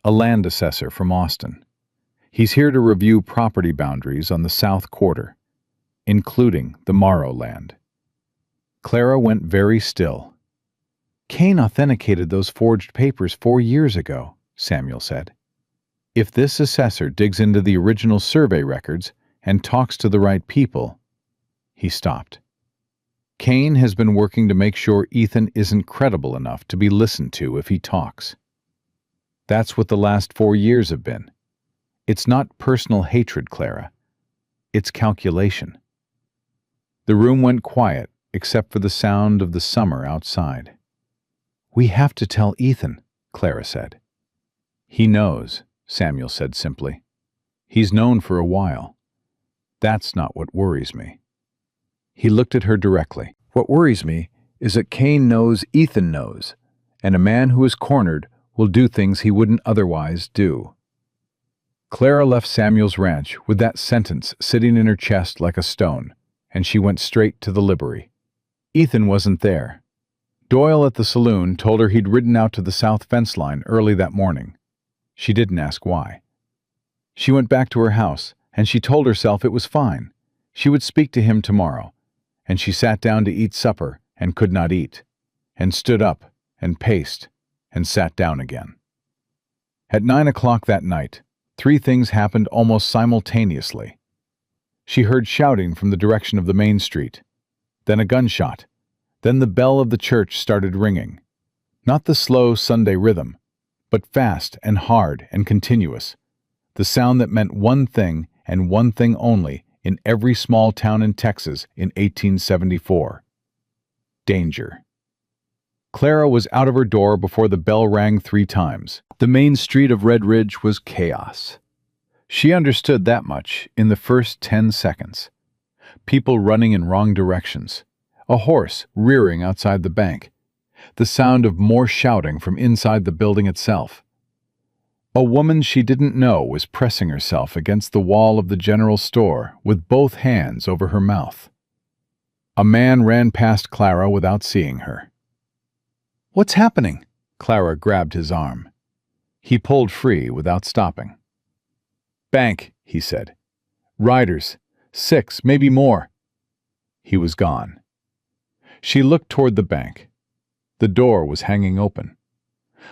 A land assessor from Austin. He's here to review property boundaries on the South Quarter, including the Morrow land." Clara went very still. "Cain authenticated those forged papers 4 years ago," Samuel said. "If this assessor digs into the original survey records and talks to the right people—" He stopped. "Cain has been working to make sure Ethan isn't credible enough to be listened to if he talks. That's what the last 4 years have been. It's not personal hatred, Clara. It's calculation." The room went quiet, except for the sound of the summer outside. "We have to tell Ethan," Clara said. "He knows," Samuel said simply. "He's known for a while. That's not what worries me." He looked at her directly. "What worries me is that Cain knows Ethan knows, and a man who is cornered will do things he wouldn't otherwise do." Clara left Samuel's ranch with that sentence sitting in her chest like a stone, and she went straight to the livery. Ethan wasn't there. Doyle at the saloon told her he'd ridden out to the south fence line early that morning. She didn't ask why. She went back to her house, and she told herself it was fine. She would speak to him tomorrow, and she sat down to eat supper and could not eat, and stood up and paced and sat down again. At 9 o'clock that night, 3 things happened almost simultaneously. She heard shouting from the direction of the main street, then a gunshot, then the bell of the church started ringing. Not the slow Sunday rhythm, but fast and hard and continuous, the sound that meant one thing and one thing only in every small town in Texas in 1874. Danger. Clara was out of her door before the bell rang 3 times. The main street of Redridge was chaos. She understood that much in the first 10 seconds. People running in wrong directions, a horse rearing outside the bank, the sound of more shouting from inside the building itself. A woman she didn't know was pressing herself against the wall of the general store with both hands over her mouth. A man ran past Clara without seeing her. "What's happening?" Clara grabbed his arm. He pulled free without stopping. "Bank," he said. "Riders. 6, maybe more." He was gone. She looked toward the bank. The door was hanging open.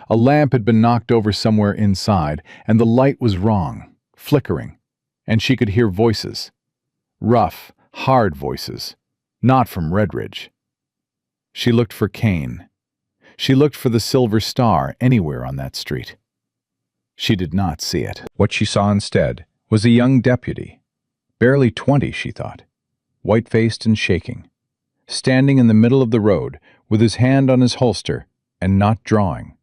A lamp had been knocked over somewhere inside, and the light was wrong, flickering, and she could hear voices. Rough, hard voices, not from Redridge. She looked for Cain. She looked for the Silver Star anywhere on that street. She did not see it. What she saw instead was a young deputy, barely 20, she thought, white-faced and shaking, standing in the middle of the road with his hand on his holster and not drawing,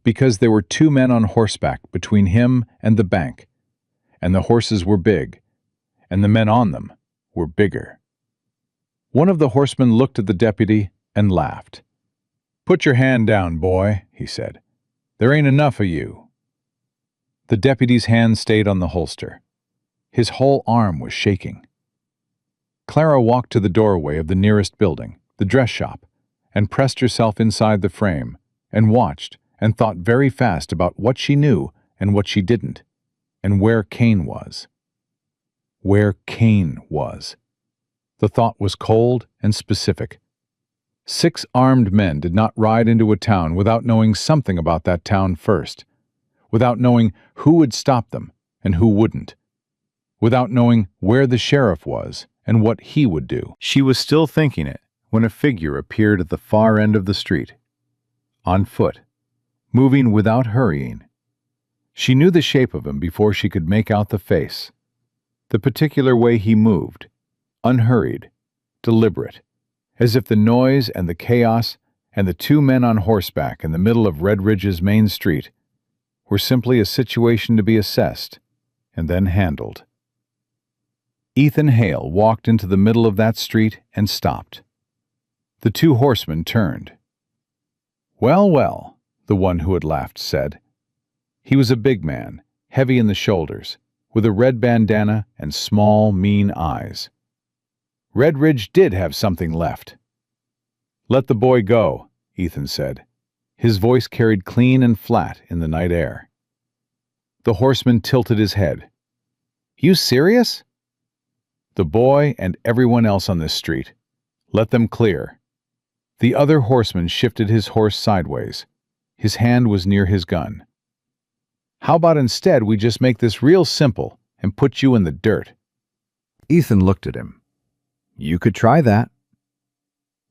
Because there were two men on horseback between him and the bank, and the horses were big, and the men on them were bigger. One of the horsemen looked at the deputy and laughed. "Put your hand down, boy," he said. "There ain't enough of you." The deputy's hand stayed on the holster. His whole arm was shaking. Clara walked to the doorway of the nearest building, the dress shop, and pressed herself inside the frame, and watched and thought very fast about what she knew and what she didn't, and where Cain was. Where Cain was. The thought was cold and specific. 6 armed men did not ride into a town without knowing something about that town first, without knowing who would stop them and who wouldn't, without knowing where the sheriff was and what he would do. She was still thinking it when a figure appeared at the far end of the street, on foot, moving without hurrying. She knew the shape of him before she could make out the face, the particular way he moved, unhurried, deliberate, as if the noise and the chaos and the 2 men on horseback in the middle of Red Ridge's main street were simply a situation to be assessed and then handled. Ethan Hale walked into the middle of that street and stopped. The 2 horsemen turned. "Well, well," the one who had laughed said. He was a big man, heavy in the shoulders, with a red bandana and small, mean eyes. Red Ridge did have something left. "Let the boy go," Ethan said. His voice carried clean and flat in the night air. The horseman tilted his head. "You serious?" "The boy and everyone else on this street. Let them clear." The other horseman shifted his horse sideways. His hand was near his gun. "How about instead we just make this real simple and put you in the dirt?" Ethan looked at him. "You could try that."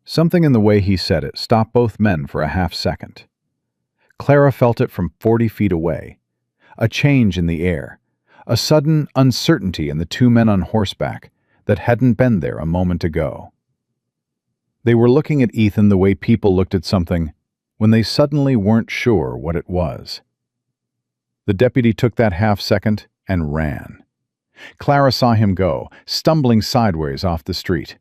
Something in the way he said it stopped both men for a half-second. Clara felt it from 40 feet away. A change in the air, a sudden uncertainty in the 2 men on horseback that hadn't been there a moment ago. They were looking at Ethan the way people looked at something when they suddenly weren't sure what it was. The deputy took that half-second and ran. Clara saw him go, stumbling sideways off the street.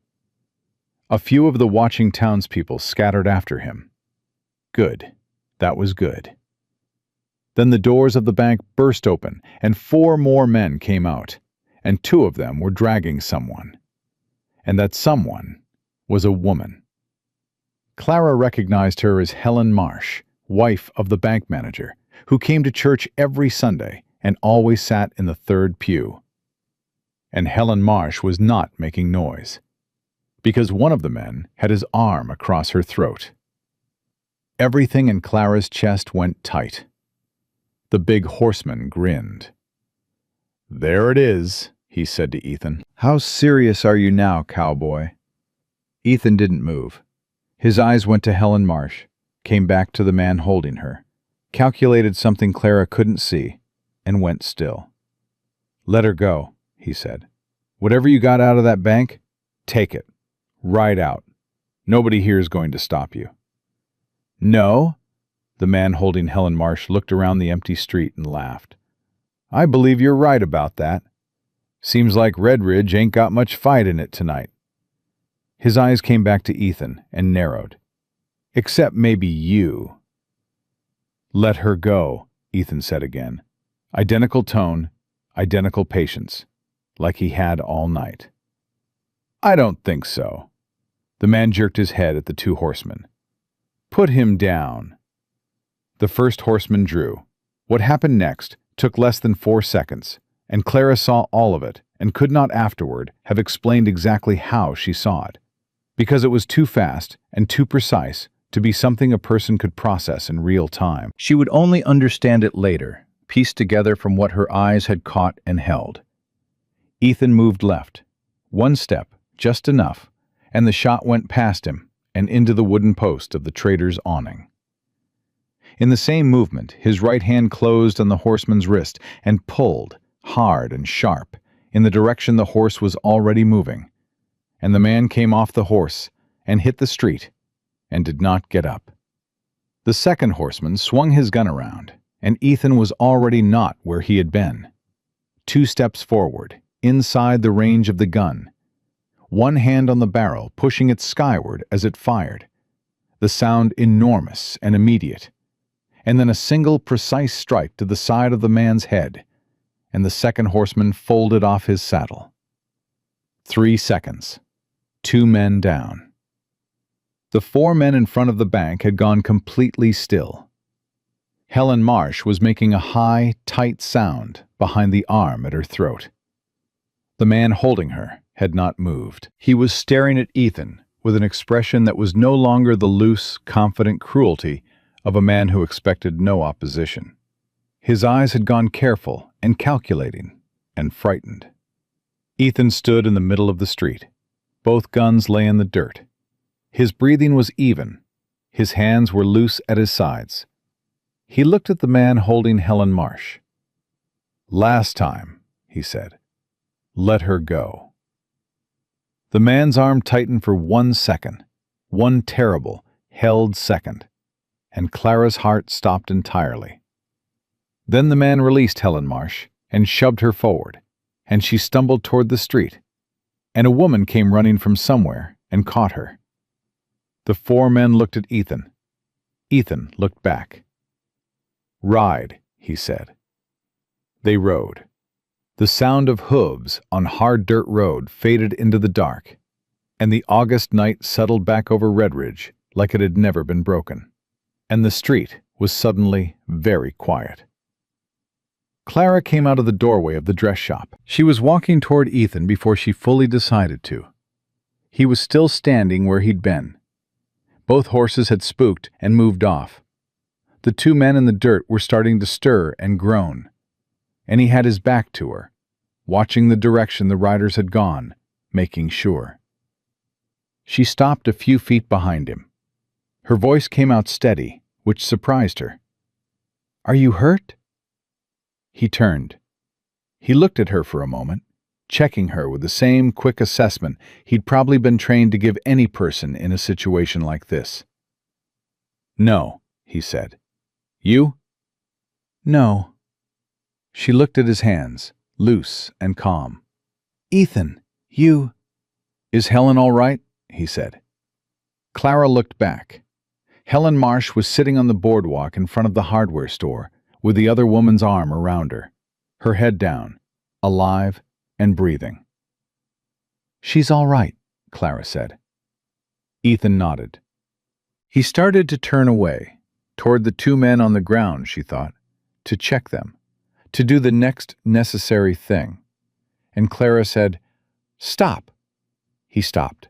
A few of the watching townspeople scattered after him. Good. That was good. Then the doors of the bank burst open, and 4 more men came out, and 2 of them were dragging someone. And that someone was a woman. Clara recognized her as Helen Marsh, wife of the bank manager, who came to church every Sunday and always sat in the 3rd pew. And Helen Marsh was not making noise, because one of the men had his arm across her throat. Everything in Clara's chest went tight. The big horseman grinned. "There it is," he said to Ethan. "How serious are you now, cowboy?" Ethan didn't move. His eyes went to Helen Marsh, came back to the man holding her, calculated something Clara couldn't see, and went still. "Let her go," he said. "Whatever you got out of that bank, take it. Right out. Nobody here is going to stop you." "No?" The man holding Helen Marsh looked around the empty street and laughed. "I believe you're right about that. Seems like Red Ridge ain't got much fight in it tonight." His eyes came back to Ethan and narrowed. "Except maybe you." "Let her go," Ethan said again. Identical tone, identical patience, like he had all night. "I don't think so." The man jerked his head at the 2 horsemen. "Put him down." The first horseman drew. What happened next took less than 4 seconds, and Clara saw all of it and could not afterward have explained exactly how she saw it, because it was too fast and too precise to be something a person could process in real time. She would only understand it later, pieced together from what her eyes had caught and held. Ethan moved left. 1 step, just enough, and the shot went past him and into the wooden post of the trader's awning. In the same movement, his right hand closed on the horseman's wrist and pulled, hard and sharp, in the direction the horse was already moving, and the man came off the horse and hit the street and did not get up. The second horseman swung his gun around, and Ethan was already not where he had been. 2 steps forward, inside the range of the gun. One hand on the barrel, pushing it skyward as it fired. The sound enormous and immediate. And then a single precise strike to the side of the man's head, and the second horseman folded off his saddle. 3 seconds. 2 men down. The 4 men in front of the bank had gone completely still. Helen Marsh was making a high, tight sound behind the arm at her throat. The man holding her had not moved. He was staring at Ethan with an expression that was no longer the loose, confident cruelty of a man who expected no opposition. His eyes had gone careful and calculating and frightened. Ethan stood in the middle of the street. Both guns lay in the dirt. His breathing was even. His hands were loose at his sides. He looked at the man holding Helen Marsh. "Last time," he said. "Let her go." The man's arm tightened for 1 second, one terrible, held second, and Clara's heart stopped entirely. Then the man released Helen Marsh and shoved her forward, and she stumbled toward the street, and a woman came running from somewhere and caught her. The 4 men looked at Ethan. Ethan looked back. "Ride," he said. They rode. The sound of hooves on hard dirt road faded into the dark, and the August night settled back over Redridge like it had never been broken, and the street was suddenly very quiet. Clara came out of the doorway of the dress shop. She was walking toward Ethan before she fully decided to. He was still standing where he'd been. Both horses had spooked and moved off. The 2 men in the dirt were starting to stir and groan, and he had his back to her, watching the direction the riders had gone, making sure. She stopped a few feet behind him. Her voice came out steady, which surprised her. "Are you hurt?" He turned. He looked at her for a moment, checking her with the same quick assessment he'd probably been trained to give any person in a situation like this. "No," he said. "You?" "No." She looked at his hands, loose and calm. "Ethan, you—" "Is Helen all right?" he said. Clara looked back. Helen Marsh was sitting on the boardwalk in front of the hardware store, with the other woman's arm around her, her head down, alive and breathing. "She's all right," Clara said. Ethan nodded. He started to turn away, toward the 2 men on the ground, she thought, to check them, to do the next necessary thing. And Clara said, "Stop." He stopped.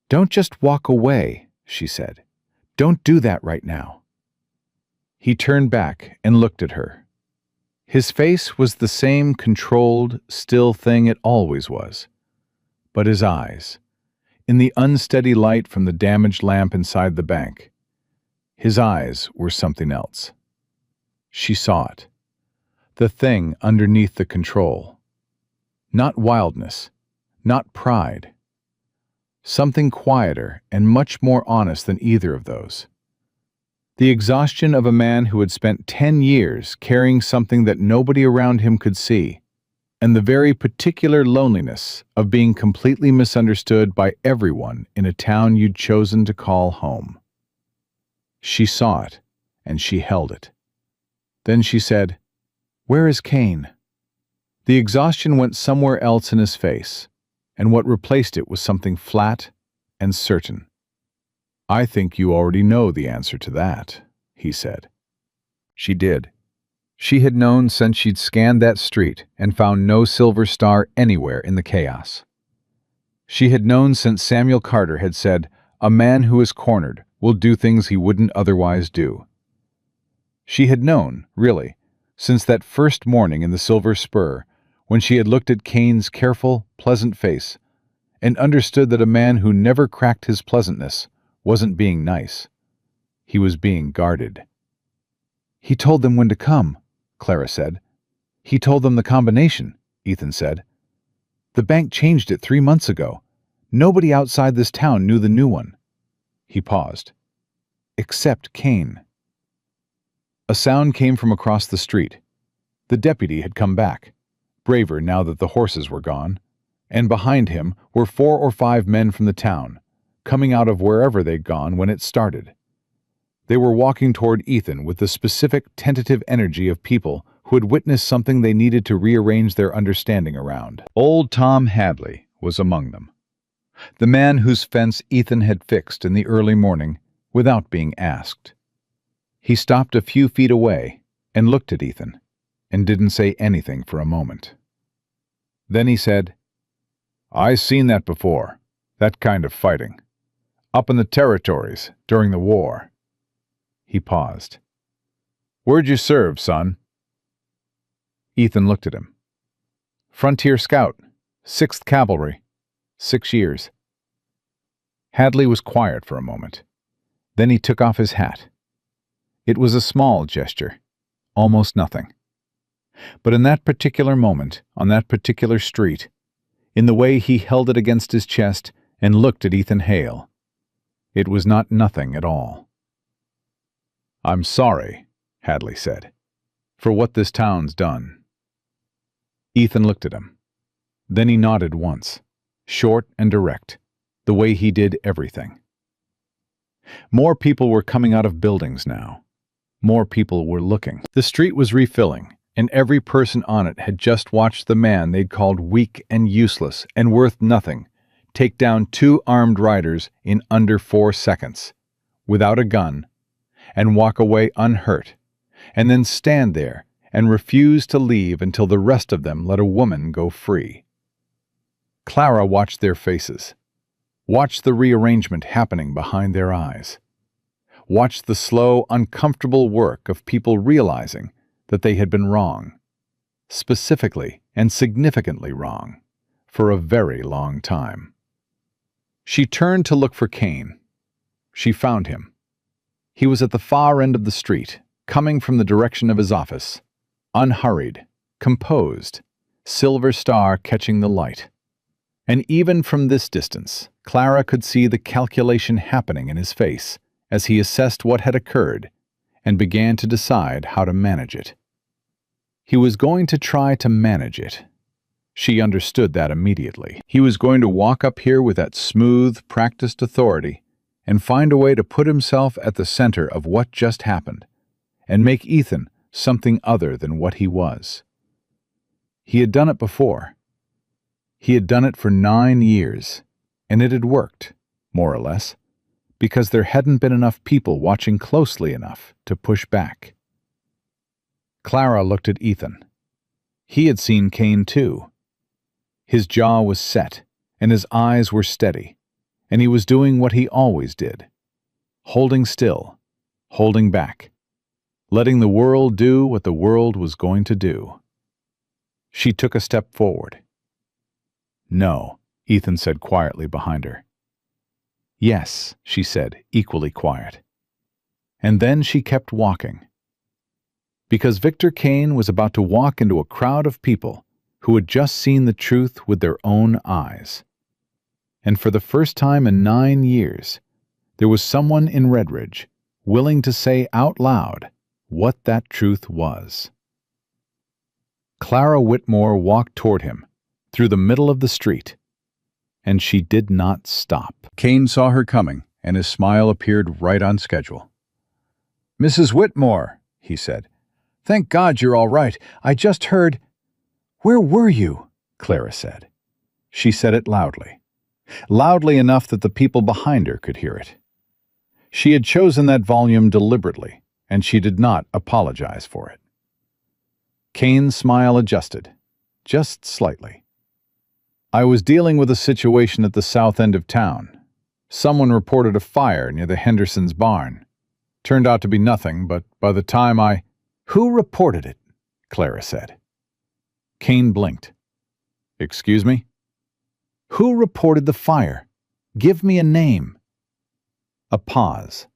"Don't just walk away," she said. "Don't do that right now." He turned back and looked at her. His face was the same controlled, still thing it always was. But his eyes, in the unsteady light from the damaged lamp inside the bank, his eyes were something else. She saw it. The thing underneath the control. Not wildness, not pride. Something quieter and much more honest than either of those. The exhaustion of a man who had spent 10 years carrying something that nobody around him could see, and the very particular loneliness of being completely misunderstood by everyone in a town you'd chosen to call home. She saw it, and she held it. Then she said, "Where is Kane?" The exhaustion went somewhere else in his face, and what replaced it was something flat and certain. "I think you already know the answer to that," he said. She did. She had known since she'd scanned that street and found no silver star anywhere in the chaos. She had known since Samuel Carter had said, "A man who is cornered will do things he wouldn't otherwise do." She had known, really, since that first morning in the Silver Spur, when she had looked at Kane's careful, pleasant face, and understood that a man who never cracked his pleasantness wasn't being nice. He was being guarded. "He told them when to come," Clara said. "He told them the combination," Ethan said. "The bank changed it 3 months ago. Nobody outside this town knew the new one." He paused. "Except Kane." A sound came from across the street. The deputy had come back, braver now that the horses were gone, and behind him were 4 or 5 men from the town, coming out of wherever they'd gone when it started. They were walking toward Ethan with the specific, tentative energy of people who had witnessed something they needed to rearrange their understanding around. Old Tom Hadley was among them, the man whose fence Ethan had fixed in the early morning without being asked. He stopped a few feet away and looked at Ethan, and didn't say anything for a moment. Then he said, "I seen that before, that kind of fighting. Up in the territories during the war." He paused. "Where'd you serve, son?" Ethan looked at him. "Frontier Scout, 6th Cavalry, 6 years." Hadley was quiet for a moment. Then he took off his hat. It was a small gesture, almost nothing. But in that particular moment, on that particular street, in the way he held it against his chest and looked at Ethan Hale, it was not nothing at all. "I'm sorry," Hadley said, "for what this town's done." Ethan looked at him. Then he nodded once, short and direct, the way he did everything. More people were coming out of buildings now. More people were looking. The street was refilling, and every person on it had just watched the man they'd called weak and useless and worth nothing take down 2 armed riders in under 4 seconds, without a gun, and walk away unhurt, and then stand there and refuse to leave until the rest of them let a woman go free. Clara watched their faces, watched the rearrangement happening behind their eyes, watched the slow, uncomfortable work of people realizing that they had been wrong, specifically and significantly wrong, for a very long time. She turned to look for Kane. She found him. He was at the far end of the street, coming from the direction of his office, unhurried, composed, silver star catching the light. And even from this distance, Clara could see the calculation happening in his face as he assessed what had occurred and began to decide how to manage it. He was going to try to manage it. She understood that immediately. He was going to walk up here with that smooth, practiced authority and find a way to put himself at the center of what just happened and make Ethan something other than what he was. He had done it before. He had done it for 9 years, and it had worked, more or less, because there hadn't been enough people watching closely enough to push back. Clara looked at Ethan. He had seen Kane too. His jaw was set, and his eyes were steady, and he was doing what he always did, holding still, holding back, letting the world do what the world was going to do. She took a step forward. "No," Ethan said quietly behind her. "Yes," she said, equally quiet. And then she kept walking. Because Victor Kane was about to walk into a crowd of people who had just seen the truth with their own eyes. And for the first time in 9 years, there was someone in Redridge willing to say out loud what that truth was. Clara Whitmore walked toward him, through the middle of the street, and she did not stop. Kane saw her coming, and his smile appeared right on schedule. "Mrs. Whitmore," he said, "thank God you're all right. I just heard—" "Where were you?" Clara said. She said it loudly. Loudly enough that the people behind her could hear it. She had chosen that volume deliberately, and she did not apologize for it. Kane's smile adjusted, just slightly. "I was dealing with a situation at the south end of town. Someone reported a fire near the Hendersons' barn. Turned out to be nothing, but by the time I—" "Who reported it?" Clara said. Kane blinked. "Excuse me?" "Who reported the fire? Give me a name." A pause.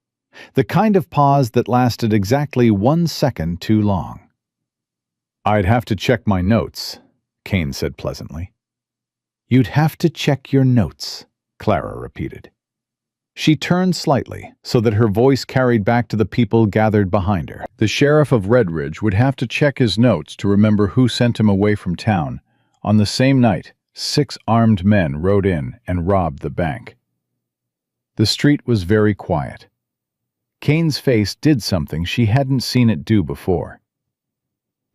The kind of pause that lasted exactly 1 second too long. "I'd have to check my notes," Kane said pleasantly. "You'd have to check your notes," Clara repeated. She turned slightly so that her voice carried back to the people gathered behind her. The sheriff of Redridge would have to check his notes to remember who sent him away from town. On the same night, 6 armed men rode in and robbed the bank. The street was very quiet. Kane's face did something she hadn't seen it do before.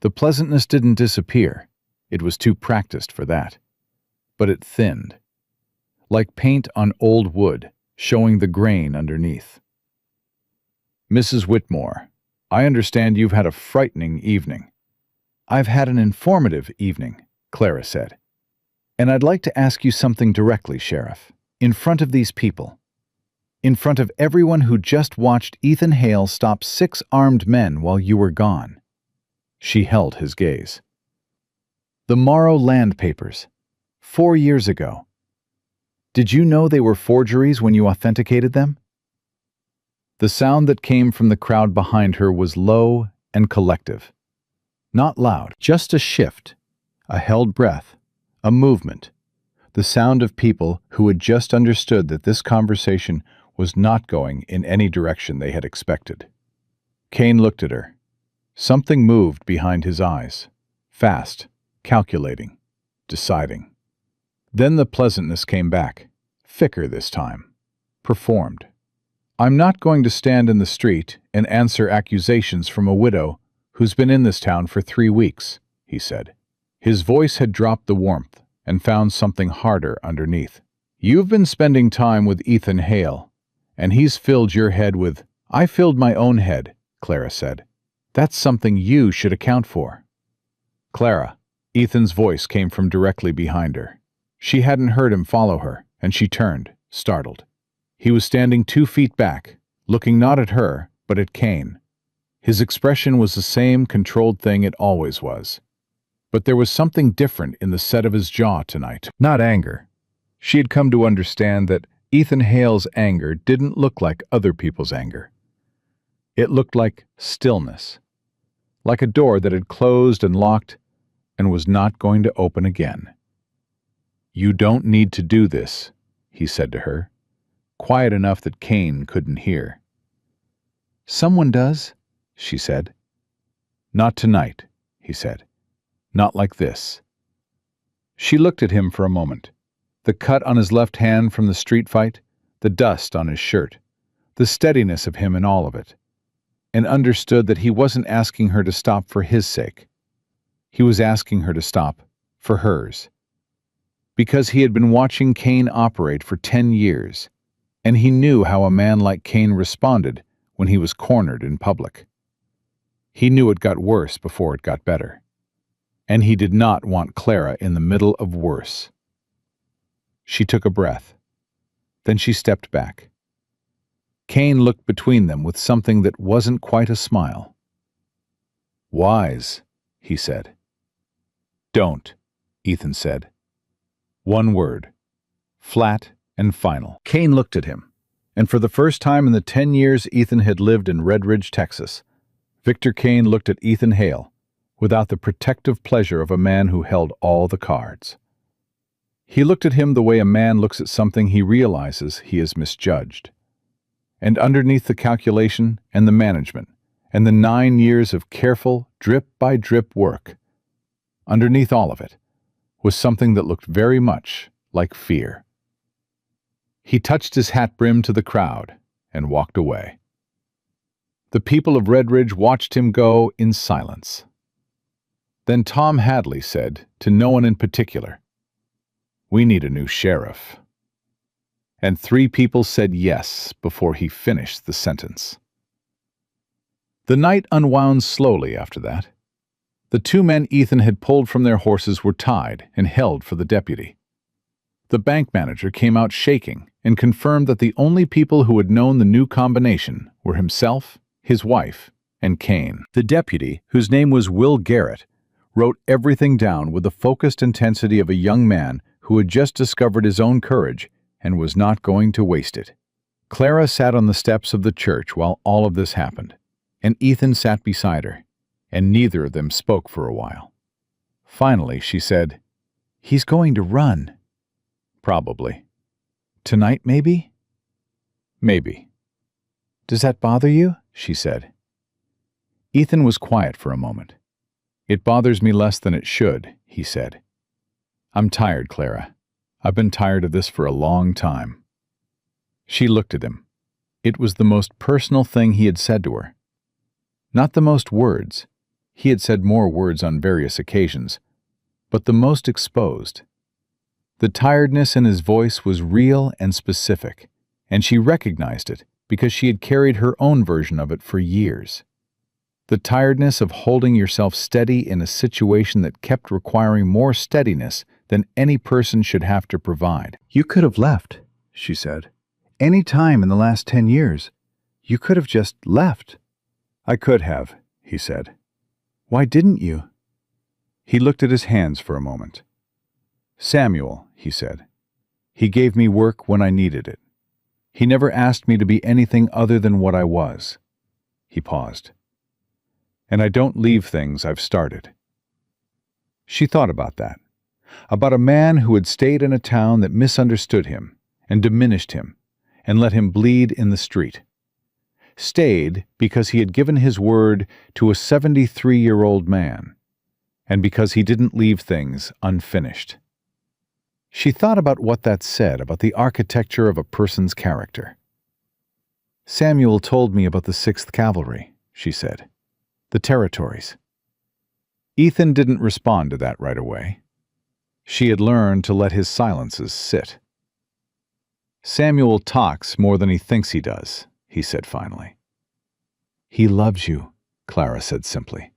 The pleasantness didn't disappear. It was too practiced for that. But it thinned, like paint on old wood, showing the grain underneath. "Mrs. Whitmore, I understand you've had a frightening evening." "I've had an informative evening," Clara said. "And I'd like to ask you something directly, Sheriff, in front of these people. In front of everyone who just watched Ethan Hale stop 6 armed men while you were gone." She held his gaze. "The Morrow land papers. 4 years ago. Did you know they were forgeries when you authenticated them?" The sound that came from the crowd behind her was low and collective. Not loud, just a shift, a held breath, a movement, the sound of people who had just understood that this conversation was not going in any direction they had expected. Kane looked at her. Something moved behind his eyes, fast, calculating, deciding. Then the pleasantness came back, thicker this time, performed. "I'm not going to stand in the street and answer accusations from a widow who's been in this town for 3 weeks, he said. His voice had dropped the warmth and found something harder underneath. "You've been spending time with Ethan Hale, and he's filled your head with—" "I filled my own head," Clara said. "That's something you should account for." "Clara," Ethan's voice came from directly behind her. She hadn't heard him follow her, and she turned, startled. He was standing 2 feet back, looking not at her, but at Kane. His expression was the same controlled thing it always was. But there was something different in the set of his jaw tonight. Not anger. She had come to understand that Ethan Hale's anger didn't look like other people's anger. It looked like stillness, like a door that had closed and locked and was not going to open again. "You don't need to do this," he said to her, quiet enough that Kane couldn't hear. "Someone does," she said. "Not tonight," he said. "Not like this." She looked at him for a moment. The cut on his left hand from the street fight, the dust on his shirt, the steadiness of him in all of it, and understood that he wasn't asking her to stop for his sake. He was asking her to stop for hers. Because he had been watching Kane operate for 10 years, and he knew how a man like Kane responded when he was cornered in public. He knew it got worse before it got better. And he did not want Clara in the middle of worse. She took a breath. Then she stepped back. Kane looked between them with something that wasn't quite a smile. "Wise," he said. "Don't," Ethan said. One word. Flat and final. Kane looked at him, and for the first time in the 10 years Ethan had lived in Redridge, Texas, Victor Kane looked at Ethan Hale without the protective pleasure of a man who held all the cards. He looked at him the way a man looks at something he realizes he is misjudged. And underneath the calculation and the management and the 9 years of careful, drip-by-drip work, underneath all of it, was something that looked very much like fear. He touched his hat brim to the crowd and walked away. The people of Redridge watched him go in silence. Then Tom Hadley said, to no one in particular, "We need a new sheriff." And 3 people said yes before he finished the sentence. The night unwound slowly after that. The 2 men Ethan had pulled from their horses were tied and held for the deputy. The bank manager came out shaking and confirmed that the only people who had known the new combination were himself, his wife, and Kane. The deputy, whose name was Will Garrett, wrote everything down with the focused intensity of a young man who had just discovered his own courage and was not going to waste it. Clara sat on the steps of the church while all of this happened, and Ethan sat beside her, and neither of them spoke for a while. Finally, she said, "He's going to run." "Probably." "Tonight, maybe?" Maybe. Does that bother you? She said. Ethan was quiet for a moment. It bothers me less than it should, he said. I'm tired, Clara. I've been tired of this for a long time. She looked at him. It was the most personal thing he had said to her. Not the most words. He had said more words on various occasions, but the most exposed. The tiredness in his voice was real and specific, and she recognized it because she had carried her own version of it for years. The tiredness of holding yourself steady in a situation that kept requiring more steadiness than any person should have to provide. You could have left, she said. Any time in the last 10 years. You could have just left. I could have, he said. Why didn't you? He looked at his hands for a moment. Samuel, he said. He gave me work when I needed it. He never asked me to be anything other than what I was. He paused. And I don't leave things I've started. She thought about that. About a man who had stayed in a town that misunderstood him and diminished him and let him bleed in the street. Stayed because he had given his word to a 73-year-old man, and because he didn't leave things unfinished. She thought about what that said about the architecture of a person's character. Samuel told me about the 6th Cavalry, she said. The territories. Ethan didn't respond to that right away. She had learned to let his silences sit. Samuel talks more than he thinks he does, he said finally. He loves you, Clara said simply.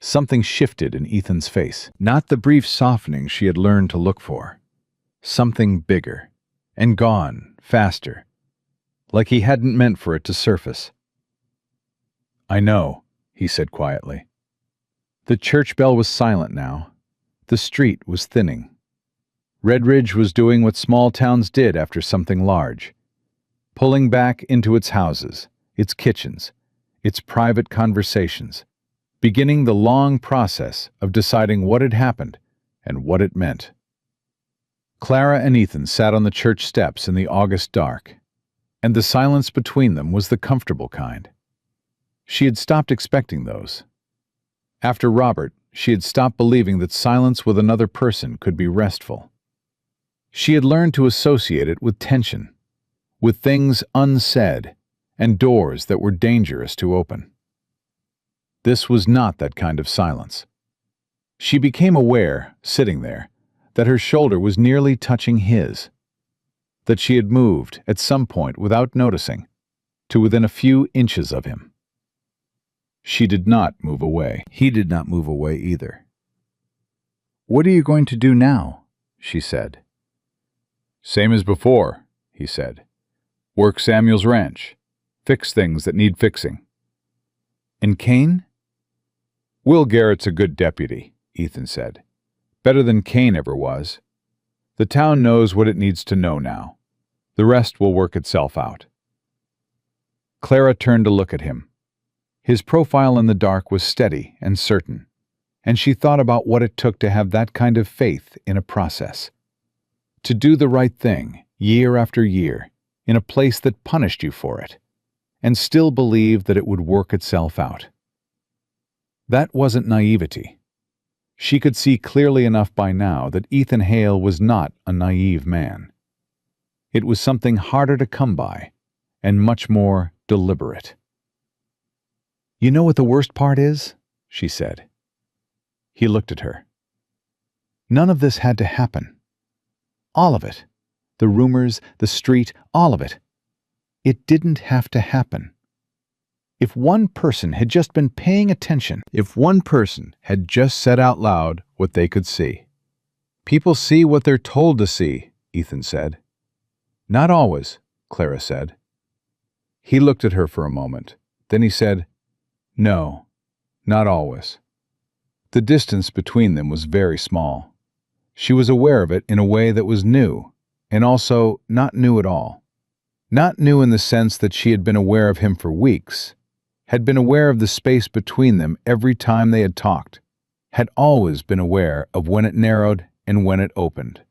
Something shifted in Ethan's face, not the brief softening she had learned to look for. Something bigger, and gone, faster, like he hadn't meant for it to surface. I know, he said quietly. The church bell was silent now. The street was thinning. Redridge was doing what small towns did after something large, pulling back into its houses, its kitchens, its private conversations, beginning the long process of deciding what had happened and what it meant. Clara and Ethan sat on the church steps in the August dark, and the silence between them was the comfortable kind. She had stopped expecting those. After Robert, she had stopped believing that silence with another person could be restful. She had learned to associate it with tension, with things unsaid, and doors that were dangerous to open. This was not that kind of silence. She became aware, sitting there, that her shoulder was nearly touching his, that she had moved, at some point without noticing, to within a few inches of him. She did not move away. He did not move away either. What are you going to do now? She said. Same as before, he said. Work Samuel's ranch. Fix things that need fixing. And Kane? Will Garrett's a good deputy, Ethan said. Better than Kane ever was. The town knows what it needs to know now. The rest will work itself out. Clara turned to look at him. His profile in the dark was steady and certain, and she thought about what it took to have that kind of faith in a process. To do the right thing, year after year, in a place that punished you for it, and still believe that it would work itself out. That wasn't naivety. She could see clearly enough by now that Ethan Hale was not a naive man. It was something harder to come by, and much more deliberate. You know what the worst part is? She said. He looked at her. None of this had to happen. All of it. The rumors, the street, all of it. It didn't have to happen. If one person had just been paying attention, if one person had just said out loud what they could see. People see what they're told to see, Ethan said. Not always, Clara said. He looked at her for a moment. Then he said, No, not always. The distance between them was very small. She was aware of it in a way that was new, and also not new at all. Not new in the sense that she had been aware of him for weeks, had been aware of the space between them every time they had talked, had always been aware of when it narrowed and when it opened.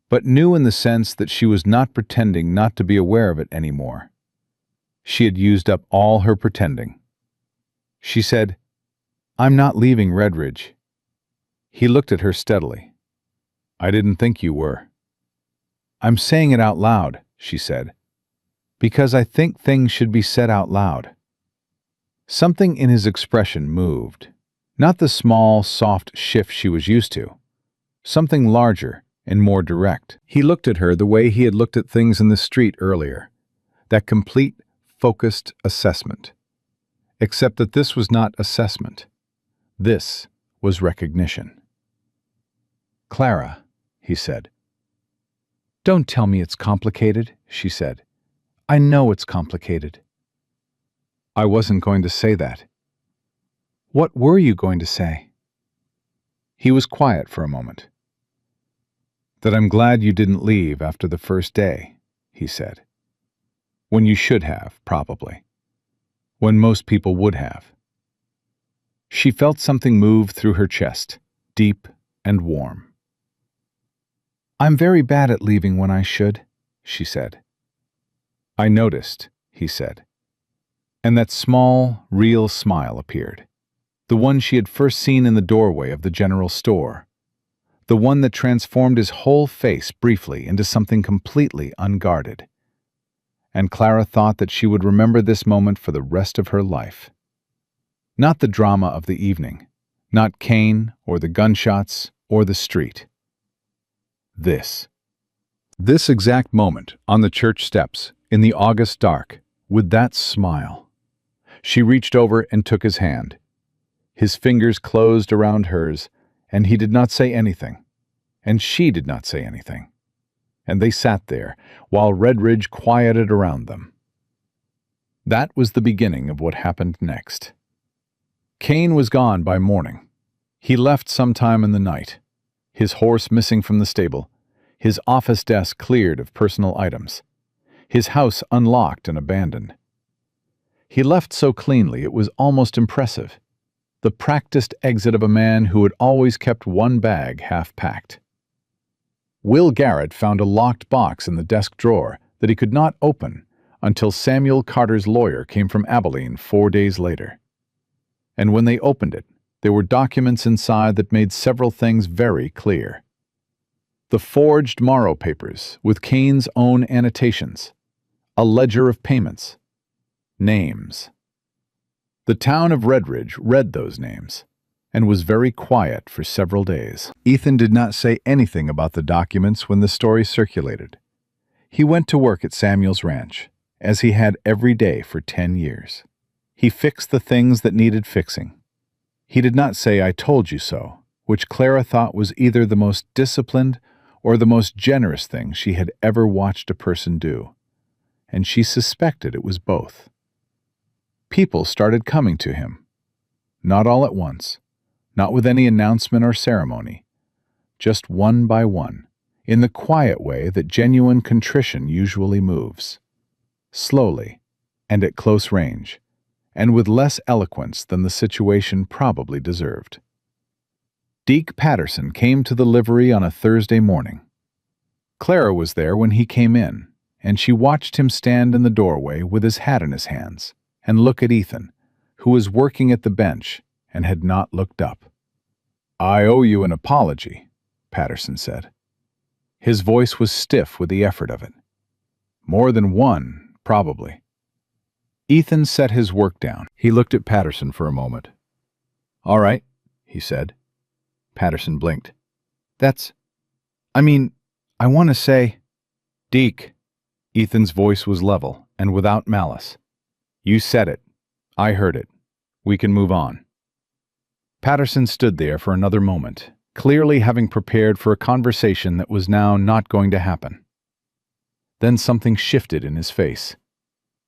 but new in the sense that she was not pretending not to be aware of it anymore. She had used up all her pretending. She said, "I'm not leaving Redridge." He looked at her steadily. "I didn't think you were." "I'm saying it out loud," she said, "because I think things should be said out loud." Something in his expression moved, not the small, soft shift she was used to, something larger and more direct. He looked at her the way he had looked at things in the street earlier, that complete, focused assessment. Except that this was not assessment. This was recognition. "Clara," he said. "Don't tell me it's complicated," she said. "I know it's complicated." "I wasn't going to say that." "What were you going to say?" He was quiet for a moment. "That I'm glad you didn't leave after the first day," he said. "When you should have, probably. When most people would have." She felt something move through her chest, deep and warm. "I'm very bad at leaving when I should," she said. "I noticed," he said. And that small, real smile appeared, the one she had first seen in the doorway of the general store, the one that transformed his whole face briefly into something completely unguarded. And Clara thought that she would remember this moment for the rest of her life. Not the drama of the evening, not Kane or the gunshots or the street. This exact moment on the church steps in the August dark, with that smile. She reached over and took his hand. His fingers closed around hers, and he did not say anything, and she did not say anything. And they sat there, while Redridge quieted around them. That was the beginning of what happened next. Kane was gone by morning. He left sometime in the night, his horse missing from the stable, his office desk cleared of personal items, his house unlocked and abandoned. He left so cleanly it was almost impressive, the practiced exit of a man who had always kept one bag half-packed. Will Garrett found a locked box in the desk drawer that he could not open until Samuel Carter's lawyer came from Abilene 4 days later. And when they opened it, there were documents inside that made several things very clear. The forged Morrow papers with Kane's own annotations, a ledger of payments, names. The town of Redridge read those names and was very quiet for several days. Ethan did not say anything about the documents when the story circulated. He went to work at Samuel's ranch, as he had every day for 10 years. He fixed the things that needed fixing. He did not say, "I told you so," which Clara thought was either the most disciplined or the most generous thing she had ever watched a person do, and she suspected it was both. People started coming to him. Not all at once, not with any announcement or ceremony, just one by one, in the quiet way that genuine contrition usually moves. Slowly, and at close range, and with less eloquence than the situation probably deserved. Deke Patterson came to the livery on a Thursday morning. Clara was there when he came in, and she watched him stand in the doorway with his hat in his hands and look at Ethan, who was working at the bench and had not looked up. "I owe you an apology," Patterson said. His voice was stiff with the effort of it. "More than one, probably." Ethan set his work down. He looked at Patterson for a moment. "All right," he said. Patterson blinked. I want to say—" "Deke." Ethan's voice was level and without malice. "You said it. I heard it. We can move on." Patterson stood there for another moment, clearly having prepared for a conversation that was now not going to happen. Then something shifted in his face.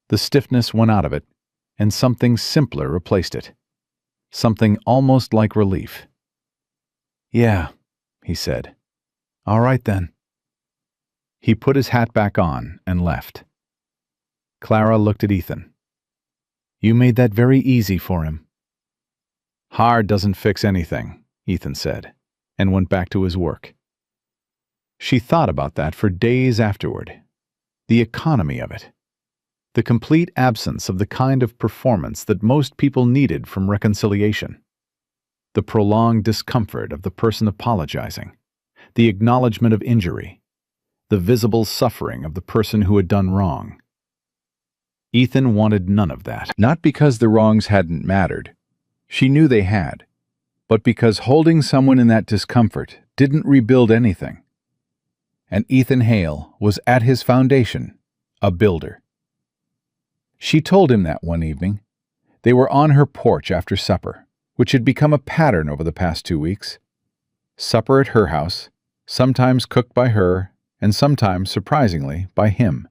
The stiffness went out of it, and something simpler replaced it. Something almost like relief. "Yeah," he said. "All right then." He put his hat back on and left. Clara looked at Ethan. "You made that very easy for him." "Hard doesn't fix anything," Ethan said, and went back to his work. She thought about that for days afterward. The economy of it. The complete absence of the kind of performance that most people needed from reconciliation. The prolonged discomfort of the person apologizing. The acknowledgement of injury. The visible suffering of the person who had done wrong. Ethan wanted none of that. Not because the wrongs hadn't mattered. She knew they had. But because holding someone in that discomfort didn't rebuild anything. And Ethan Hale was at his foundation, a builder. She told him that one evening. They were on her porch after supper, which had become a pattern over the past 2 weeks. Supper at her house, sometimes cooked by her, and sometimes, surprisingly, by him.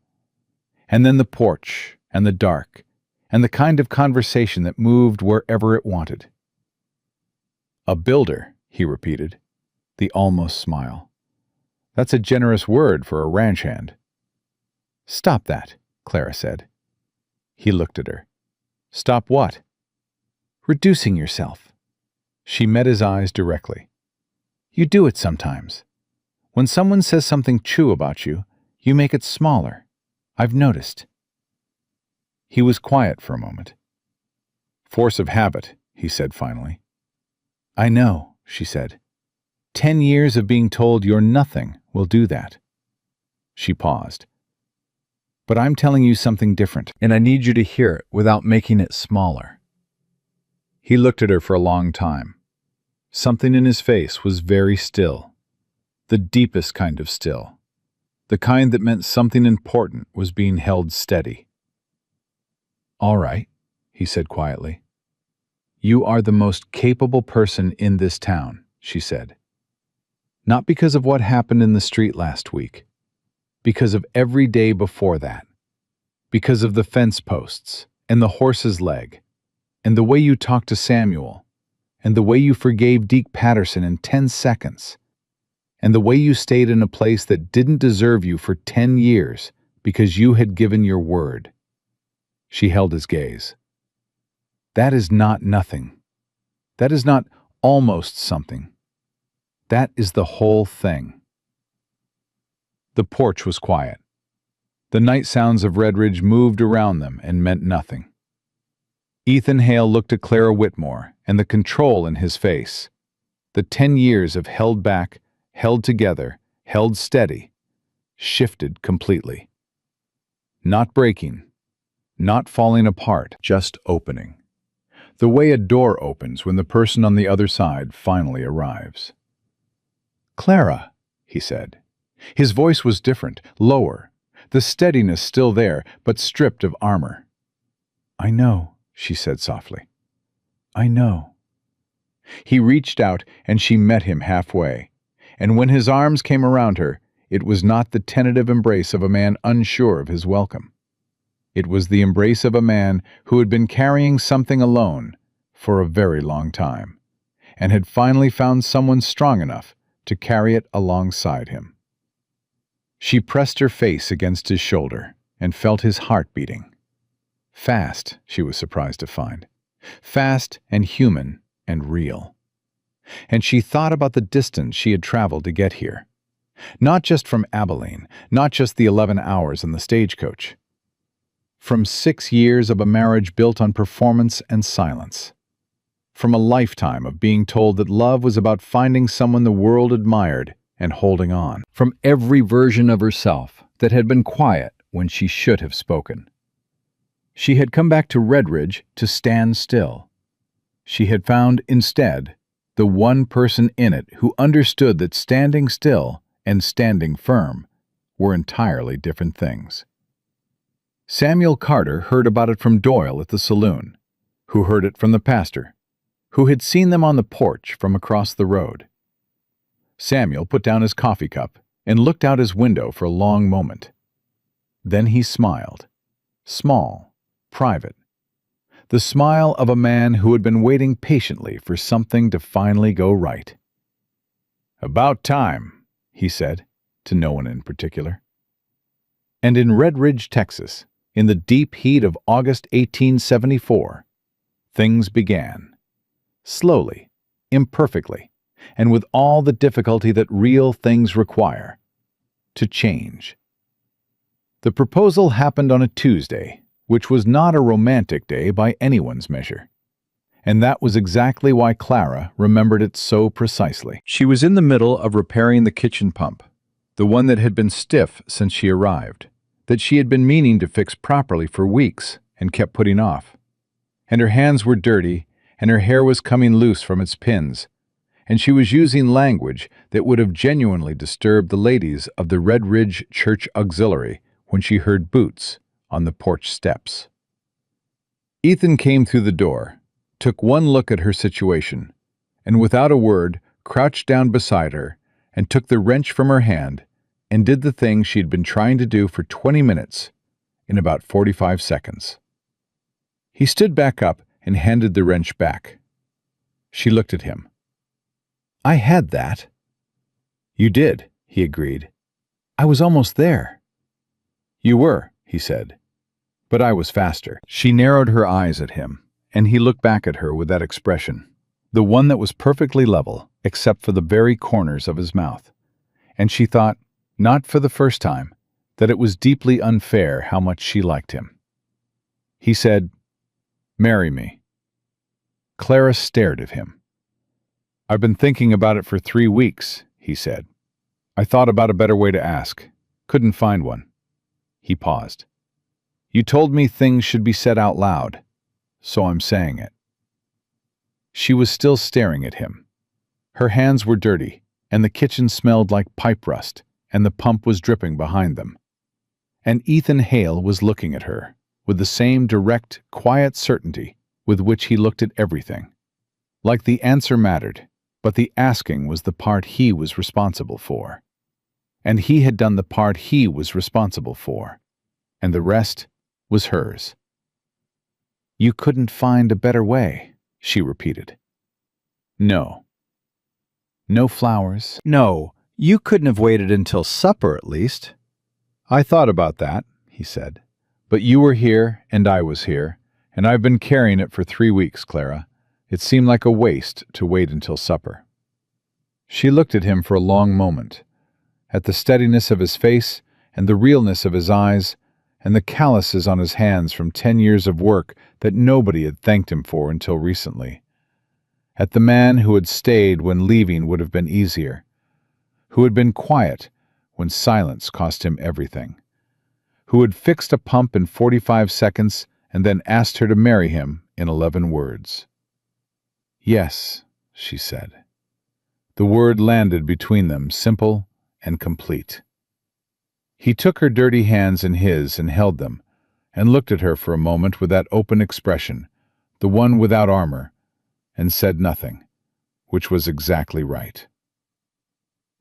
And then the porch, and the dark, and the kind of conversation that moved wherever it wanted. A builder, he repeated, the almost smile. That's a generous word for a ranch hand. Stop that, Clara said. He looked at her. Stop what? Reducing yourself. She met his eyes directly. You do it sometimes. When someone says something true about you, you make it smaller. I've noticed. He was quiet for a moment. Force of habit, he said finally. I know, she said. 10 years of being told you're nothing will do that. She paused. But I'm telling you something different, and I need you to hear it without making it smaller. He looked at her for a long time. Something in his face was very still. The deepest kind of still. The kind that meant something important was being held steady. All right, he said quietly. You are the most capable person in this town, she said. Not because of what happened in the street last week. Because of every day before that. Because of the fence posts, and the horse's leg, and the way you talked to Samuel, and the way you forgave Deke Patterson in 10 seconds, and the way you stayed in a place that didn't deserve you for 10 years because you had given your word. She held his gaze. That is not nothing. That is not almost something. That is the whole thing. The porch was quiet. The night sounds of Redridge moved around them and meant nothing. Ethan Hale looked at Clara Whitmore and the control in his face. The 10 years of held back, held together, held steady, shifted completely. Not breaking, not falling apart, just opening. The way a door opens when the person on the other side finally arrives. Clara, he said. His voice was different, lower, the steadiness still there, but stripped of armor. I know, she said softly. I know. He reached out and she met him halfway, and when his arms came around her, it was not the tentative embrace of a man unsure of his welcome. It was the embrace of a man who had been carrying something alone for a very long time, and had finally found someone strong enough to carry it alongside him. She pressed her face against his shoulder and felt his heart beating. Fast, she was surprised to find. Fast and human and real. And she thought about the distance she had traveled to get here. Not just from Abilene, not just the 11 hours in the stagecoach. From 6 years of a marriage built on performance and silence. From a lifetime of being told that love was about finding someone the world admired and holding on. From every version of herself that had been quiet when she should have spoken. She had come back to Redridge to stand still. She had found, instead, the one person in it who understood that standing still and standing firm were entirely different things. Samuel Carter heard about it from Doyle at the saloon, who heard it from the pastor, who had seen them on the porch from across the road. Samuel put down his coffee cup and looked out his window for a long moment. Then he smiled, small, private, the smile of a man who had been waiting patiently for something to finally go right. About time, he said, to no one in particular. And in Redridge, Texas, in the deep heat of August 1874, things began. Slowly, imperfectly, and with all the difficulty that real things require, to change. The proposal happened on a Tuesday, which was not a romantic day by anyone's measure. And that was exactly why Clara remembered it so precisely. She was in the middle of repairing the kitchen pump, the one that had been stiff since she arrived, that she had been meaning to fix properly for weeks and kept putting off. And her hands were dirty, and her hair was coming loose from its pins, and she was using language that would have genuinely disturbed the ladies of the Red Ridge Church Auxiliary when she heard boots on the porch steps. Ethan came through the door, took one look at her situation, and without a word crouched down beside her and took the wrench from her hand and did the thing she had been trying to do for 20 minutes in about 45 seconds. He stood back up and handed the wrench back. She looked at him. "I had that." "You did," he agreed. "I was almost there." "You were," he said. "But I was faster." She narrowed her eyes at him, and he looked back at her with that expression, the one that was perfectly level except for the very corners of his mouth. And she thought, not for the first time, that it was deeply unfair how much she liked him. He said, "Marry me." Clara stared at him. "I've been thinking about it for 3 weeks," he said. "I thought about a better way to ask. Couldn't find one." He paused. "You told me things should be said out loud, so I'm saying it." She was still staring at him. Her hands were dirty, and the kitchen smelled like pipe rust, and the pump was dripping behind them. And Ethan Hale was looking at her, with the same direct, quiet certainty with which he looked at everything. Like the answer mattered, but the asking was the part he was responsible for. And he had done the part he was responsible for, and the rest was hers. "You couldn't find a better way," she repeated. "No." "No flowers?" "No, you couldn't have waited until supper at least." "I thought about that," he said. "But you were here, and I was here, and I've been carrying it for 3 weeks, Clara. It seemed like a waste to wait until supper." She looked at him for a long moment, at the steadiness of his face and the realness of his eyes and the calluses on his hands from 10 years of work that nobody had thanked him for until recently. At the man who had stayed when leaving would have been easier, who had been quiet when silence cost him everything, who had fixed a pump in 45 seconds and then asked her to marry him in 11 words. "Yes," she said. The word landed between them, simple and complete. He took her dirty hands in his and held them, and looked at her for a moment with that open expression, the one without armor, and said nothing, which was exactly right.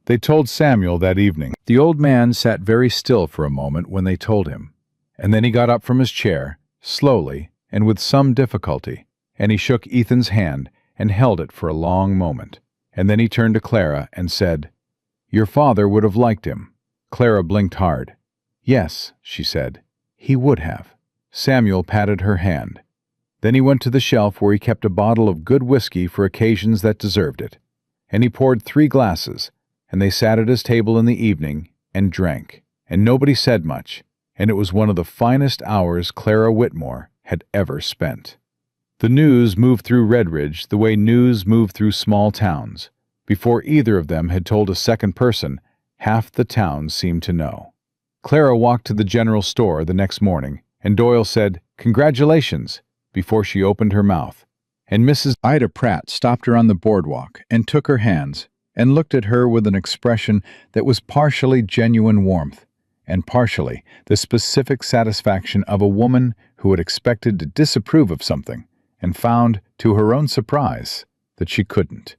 They told Samuel that evening. The old man sat very still for a moment when they told him, and then he got up from his chair, slowly and with some difficulty, and he shook Ethan's hand and held it for a long moment, and then he turned to Clara and said, "Your father would have liked him." Clara blinked hard. "Yes," she said, "he would have." Samuel patted her hand. Then he went to the shelf where he kept a bottle of good whiskey for occasions that deserved it, and he poured 3 glasses, and they sat at his table in the evening and drank, and nobody said much, and it was one of the finest hours Clara Whitmore had ever spent. The news moved through Red Ridge the way news moved through small towns. Before either of them had told a second person, half the town seemed to know. Clara walked to the general store the next morning, and Doyle said, "Congratulations," before she opened her mouth, and Mrs. Ida Pratt stopped her on the boardwalk and took her hands and looked at her with an expression that was partially genuine warmth and partially the specific satisfaction of a woman who had expected to disapprove of something and found, to her own surprise, that she couldn't.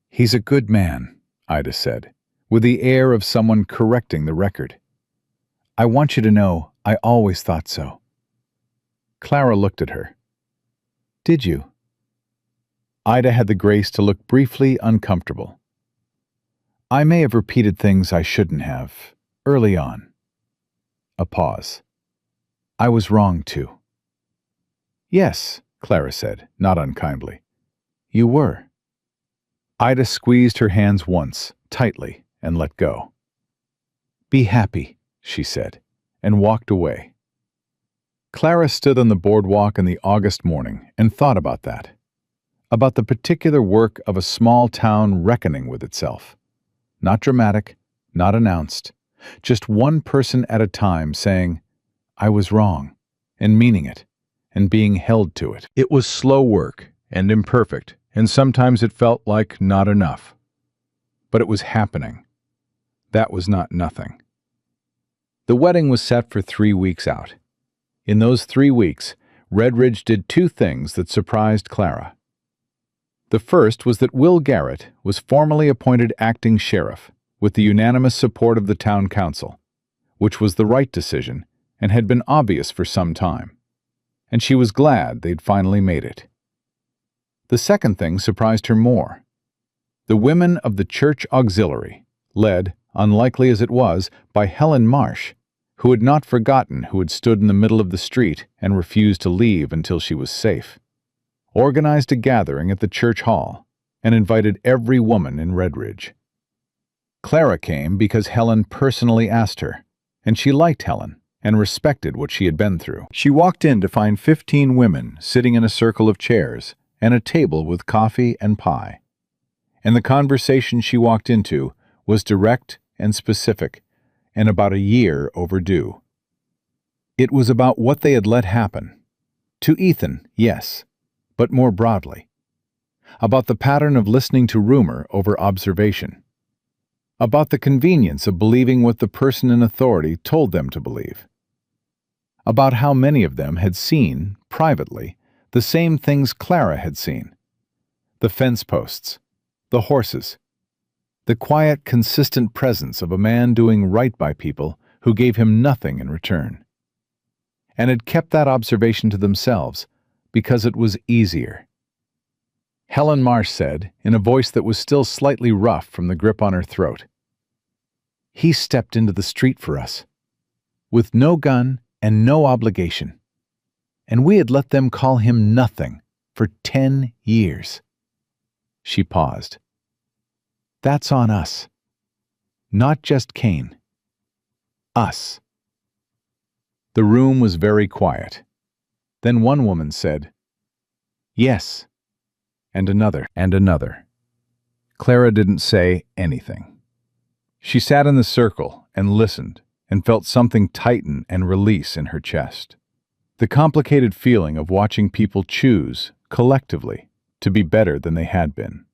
"He's a good man," Ida said, with the air of someone correcting the record. "I want you to know I always thought so." Clara looked at her. "Did you?" Ida had the grace to look briefly uncomfortable. "I may have repeated things I shouldn't have, early on." A pause. "I was wrong, too." "Yes," Clara said, not unkindly. "You were." Ida squeezed her hands once, tightly, and let go. "Be happy," she said, and walked away. Clara stood on the boardwalk in the August morning and thought about that, about the particular work of a small town reckoning with itself. Not dramatic, not announced, just one person at a time saying, "I was wrong," and meaning it, and being held to it. It was slow work and imperfect, and sometimes it felt like not enough. But it was happening. That was not nothing. The wedding was set for 3 weeks out. In those 3 weeks, Redridge did 2 things that surprised Clara. The first was that Will Garrett was formally appointed acting sheriff with the unanimous support of the town council, which was the right decision and had been obvious for some time, and she was glad they'd finally made it. The second thing surprised her more. The women of the church auxiliary, led, unlikely as it was, by Helen Marsh, who had not forgotten who had stood in the middle of the street and refused to leave until she was safe, organized a gathering at the church hall and invited every woman in Redridge. Clara came because Helen personally asked her, and she liked Helen and respected what she had been through. She walked in to find 15 women sitting in a circle of chairs and a table with coffee and pie. And the conversation she walked into was direct and specific, and about a year overdue. It was about what they had let happen. To Ethan, yes, but more broadly. About the pattern of listening to rumor over observation. About the convenience of believing what the person in authority told them to believe. About how many of them had seen, privately, the same things Clara had seen. The fence posts, the horses, the quiet, consistent presence of a man doing right by people who gave him nothing in return, and had kept that observation to themselves because it was easier. Helen Marsh said, in a voice that was still slightly rough from the grip on her throat, "He stepped into the street for us, with no gun and no obligation, and we had let them call him nothing for 10 years. She paused. "That's on us. Not just Kane. Us." The room was very quiet. Then one woman said, "Yes," and another, and another. Clara didn't say anything. She sat in the circle and listened and felt something tighten and release in her chest. The complicated feeling of watching people choose, collectively, to be better than they had been.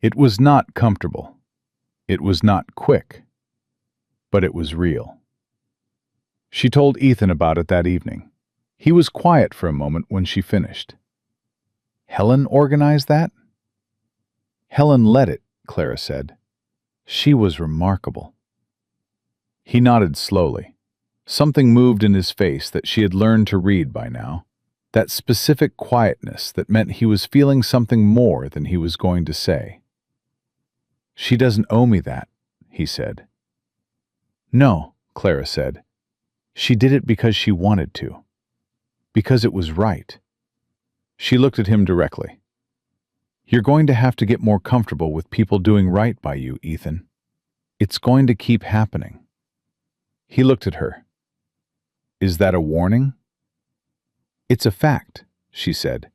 It was not comfortable. It was not quick. But it was real. She told Ethan about it that evening. He was quiet for a moment when she finished. "Helen organized that?" "Helen led it," Clara said. "She was remarkable." He nodded slowly. Something moved in his face that she had learned to read by now. That specific quietness that meant he was feeling something more than he was going to say. "She doesn't owe me that," he said. "No," Clara said. "She did it because she wanted to. Because it was right." She looked at him directly. "You're going to have to get more comfortable with people doing right by you, Ethan. It's going to keep happening." He looked at her. "Is that a warning?" "It's a fact," she said.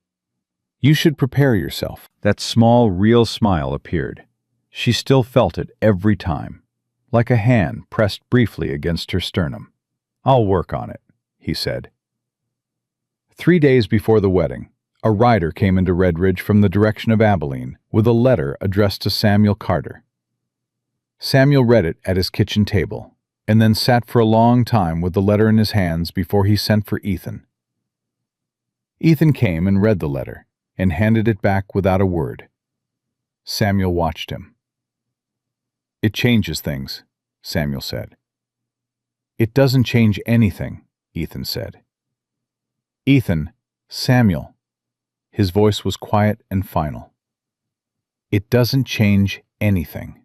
"You should prepare yourself." That small, real smile appeared. She still felt it every time, like a hand pressed briefly against her sternum. "I'll work on it," he said. 3 days before the wedding, a rider came into Redridge from the direction of Abilene with a letter addressed to Samuel Carter. Samuel read it at his kitchen table, and then sat for a long time with the letter in his hands before he sent for Ethan. Ethan came and read the letter, and handed it back without a word. Samuel watched him. "It changes things," Samuel said. "It doesn't change anything," Ethan said. "Ethan, Samuel." His voice was quiet and final. "It doesn't change anything."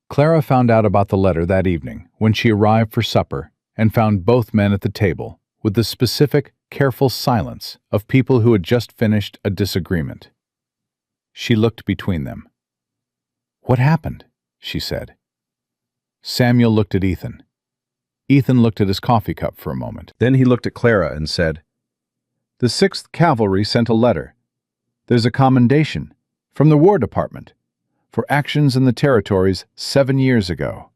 Clara found out about the letter that evening when she arrived for supper and found both men at the table with the specific, careful silence of people who had just finished a disagreement. She looked between them. "What happened?" she said. Samuel looked at Ethan. Ethan looked at his coffee cup for a moment. Then he looked at Clara and said, "The 6th Cavalry sent a letter. There's a commendation from the War Department for actions in the territories 7 years ago."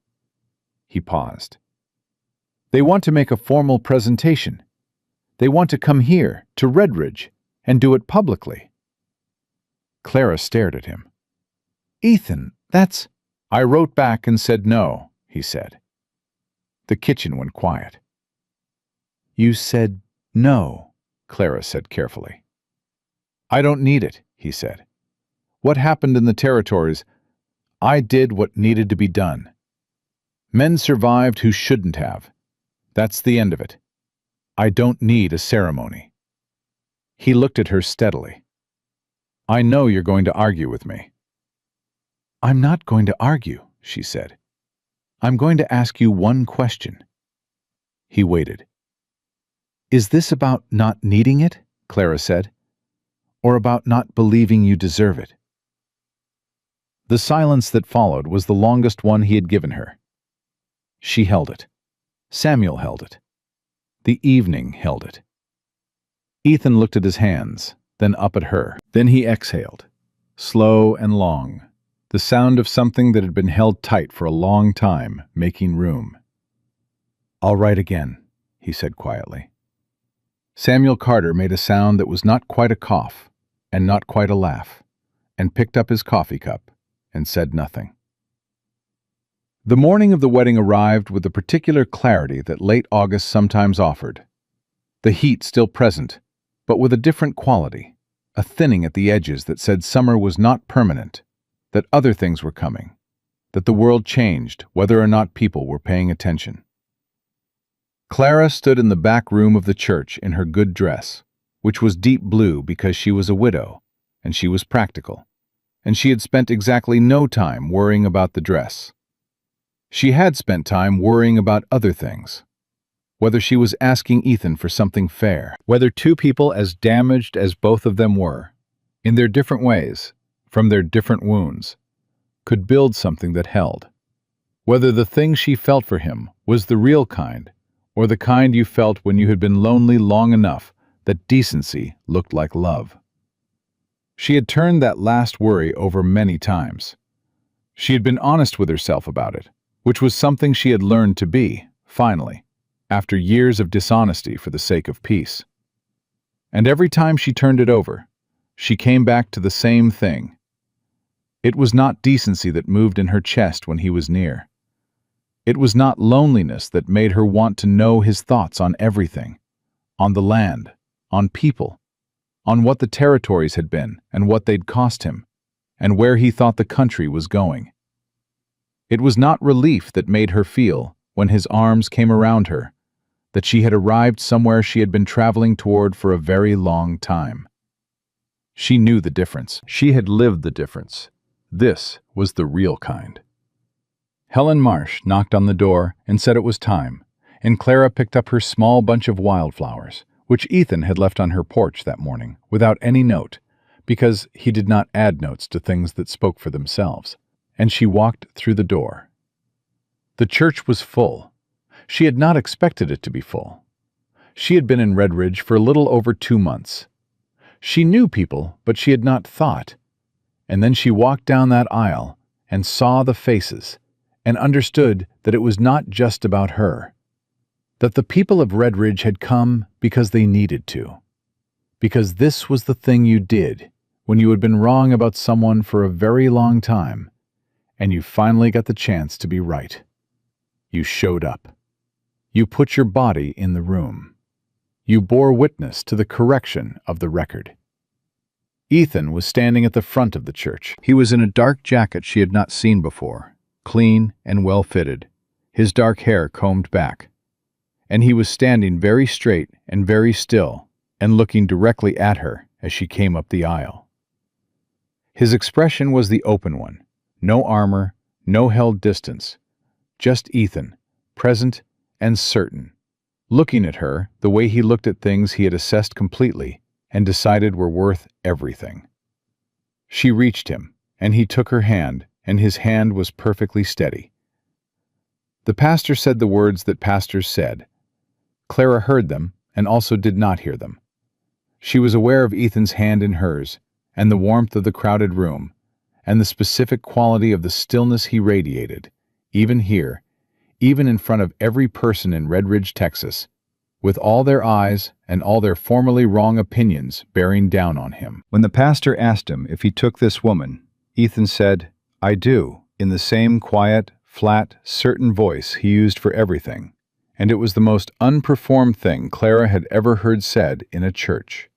He paused. "They want to make a formal presentation. They want to come here, to Redridge, and do it publicly." Clara stared at him. "Ethan, that's—" "I wrote back and said no," he said. The kitchen went quiet. "You said no," Clara said carefully. "I don't need it," he said. "What happened in the territories, I did what needed to be done. Men survived who shouldn't have. That's the end of it. I don't need a ceremony." He looked at her steadily. "I know you're going to argue with me." "I'm not going to argue," she said. "I'm going to ask you one question." He waited. "Is this about not needing it?" Clara said. "Or about not believing you deserve it?" The silence that followed was the longest one he had given her. She held it. Samuel held it. The evening held it. Ethan looked at his hands, then up at her. Then he exhaled, slow and long, the sound of something that had been held tight for a long time, making room. "I'll write again," he said quietly. Samuel Carter made a sound that was not quite a cough, and not quite a laugh, and picked up his coffee cup, and said nothing. The morning of the wedding arrived with the particular clarity that late August sometimes offered. The heat still present, but with a different quality, a thinning at the edges that said summer was not permanent, that other things were coming, that the world changed whether or not people were paying attention. Clara stood in the back room of the church in her good dress, which was deep blue because she was a widow, and she was practical, and she had spent exactly no time worrying about the dress. She had spent time worrying about other things, whether she was asking Ethan for something fair, whether two people as damaged as both of them were, in their different ways, from their different wounds, could build something that held, whether the thing she felt for him was the real kind, or the kind you felt when you had been lonely long enough that decency looked like love. She had turned that last worry over many times. She had been honest with herself about it, which was something she had learned to be, finally, after years of dishonesty for the sake of peace. And every time she turned it over, she came back to the same thing. It was not decency that moved in her chest when he was near. It was not loneliness that made her want to know his thoughts on everything, on the land, on people, on what the territories had been and what they'd cost him, and where he thought the country was going. It was not relief that made her feel, when his arms came around her, that she had arrived somewhere she had been traveling toward for a very long time. She knew the difference. She had lived the difference. This was the real kind. Helen Marsh knocked on the door and said it was time, and Clara picked up her small bunch of wildflowers, which Ethan had left on her porch that morning, without any note, because he did not add notes to things that spoke for themselves, and she walked through the door. The church was full. She had not expected it to be full. She had been in Redridge for a little over 2 months. She knew people, but she had not thought. And then she walked down that aisle and saw the faces, and understood that it was not just about her, that the people of Redridge had come because they needed to, because this was the thing you did when you had been wrong about someone for a very long time, and you finally got the chance to be right. You showed up. You put your body in the room. You bore witness to the correction of the record. Ethan was standing at the front of the church. He was in a dark jacket she had not seen before, clean and well-fitted, his dark hair combed back. And he was standing very straight and very still and looking directly at her as she came up the aisle. His expression was the open one, no armor, no held distance, just Ethan, present and certain, looking at her the way he looked at things he had assessed completely and decided were worth everything. She reached him, and he took her hand, and his hand was perfectly steady. The pastor said the words that pastors said. Clara heard them and also did not hear them. She was aware of Ethan's hand in hers, and the warmth of the crowded room, and the specific quality of the stillness he radiated, even here, even in front of every person in Red Ridge, Texas, with all their eyes and all their formerly wrong opinions bearing down on him. When the pastor asked him if he took this woman, Ethan said, "I do," in the same quiet, flat, certain voice he used for everything, and it was the most unperformed thing Clara had ever heard said in a church.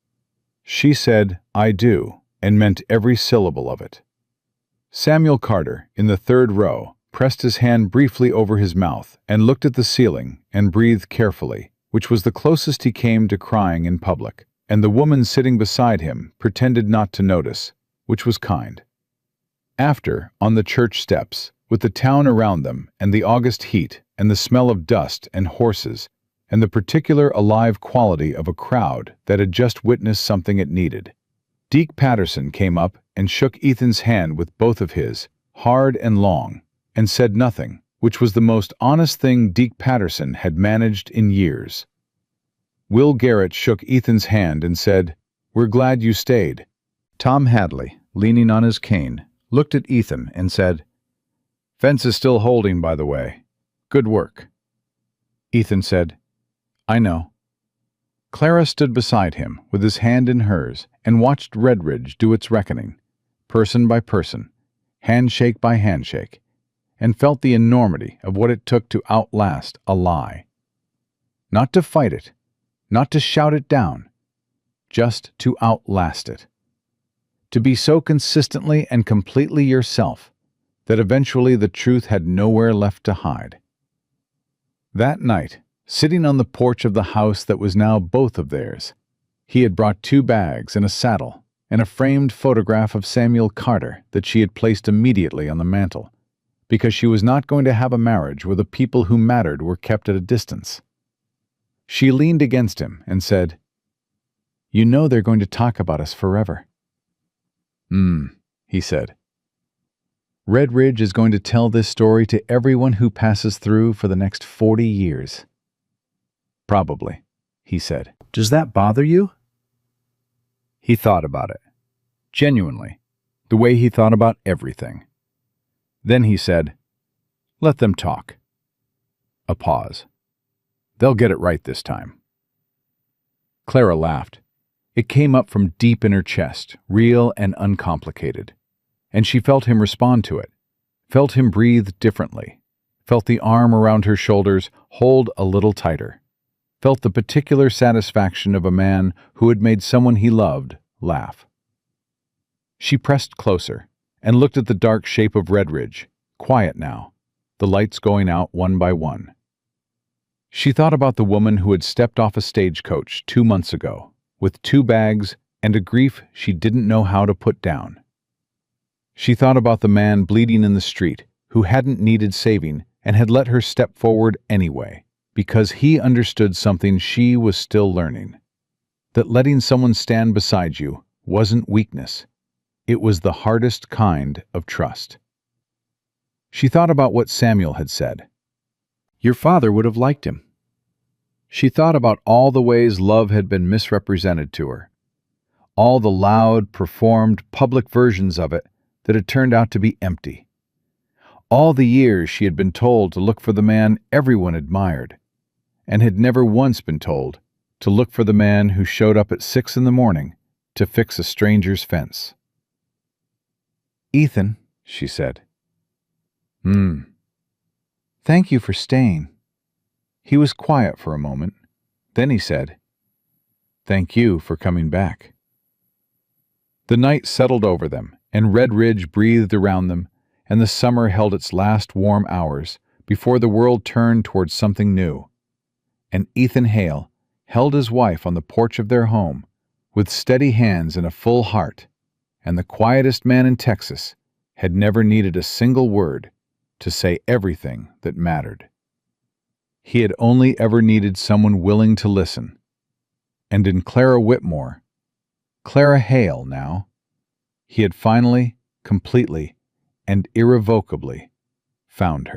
She said, "I do," and meant every syllable of it. Samuel Carter, in the third row, pressed his hand briefly over his mouth and looked at the ceiling and breathed carefully, which was the closest he came to crying in public, and the woman sitting beside him pretended not to notice, which was kind. After, on the church steps, with the town around them and the August heat and the smell of dust and horses and the particular alive quality of a crowd that had just witnessed something it needed, Deke Patterson came up and shook Ethan's hand with both of his, hard and long, and said nothing, which was the most honest thing Deke Patterson had managed in years. Will Garrett shook Ethan's hand and said, "We're glad you stayed." Tom Hadley, leaning on his cane, looked at Ethan and said, "Fence is still holding, by the way. Good work." Ethan said, "I know." Clara stood beside him with his hand in hers and watched Red Ridge do its reckoning, person by person, handshake by handshake, and felt the enormity of what it took to outlast a lie. Not to fight it, not to shout it down, just to outlast it. To be so consistently and completely yourself that eventually the truth had nowhere left to hide. That night, sitting on the porch of the house that was now both of theirs, he had brought 2 bags and a saddle and a framed photograph of Samuel Carter that she had placed immediately on the mantel, because she was not going to have a marriage where the people who mattered were kept at a distance. She leaned against him and said, "You know they're going to talk about us forever." He said. "Red Ridge is going to tell this story to everyone who passes through for the next 40 years. "Probably," he said. "Does that bother you?" He thought about it. Genuinely. The way he thought about everything. Then he said, "Let them talk." A pause. "They'll get it right this time." Clara laughed. It came up from deep in her chest, real and uncomplicated. And she felt him respond to it, felt him breathe differently, felt the arm around her shoulders hold a little tighter, felt the particular satisfaction of a man who had made someone he loved laugh. She pressed closer and looked at the dark shape of Red Ridge, quiet now, the lights going out one by one. She thought about the woman who had stepped off a stagecoach 2 months ago, with 2 bags and a grief she didn't know how to put down. She thought about the man bleeding in the street who hadn't needed saving and had let her step forward anyway, because he understood something she was still learning. That letting someone stand beside you wasn't weakness. It was the hardest kind of trust. She thought about what Samuel had said. Your father would have liked him. She thought about all the ways love had been misrepresented to her, all the loud, performed, public versions of it that had turned out to be empty. All the years she had been told to look for the man everyone admired, and had never once been told to look for the man who showed up at 6 in the morning to fix a stranger's fence. "Ethan," she said. "Thank you for staying." He was quiet for a moment. Then he said, "Thank you for coming back." The night settled over them, and Red Ridge breathed around them, and the summer held its last warm hours before the world turned towards something new. And Ethan Hale held his wife on the porch of their home, with steady hands and a full heart, and the quietest man in Texas had never needed a single word to say everything that mattered. He had only ever needed someone willing to listen. And in Clara Whitmore, Clara Hale now, he had finally, completely, and irrevocably found her.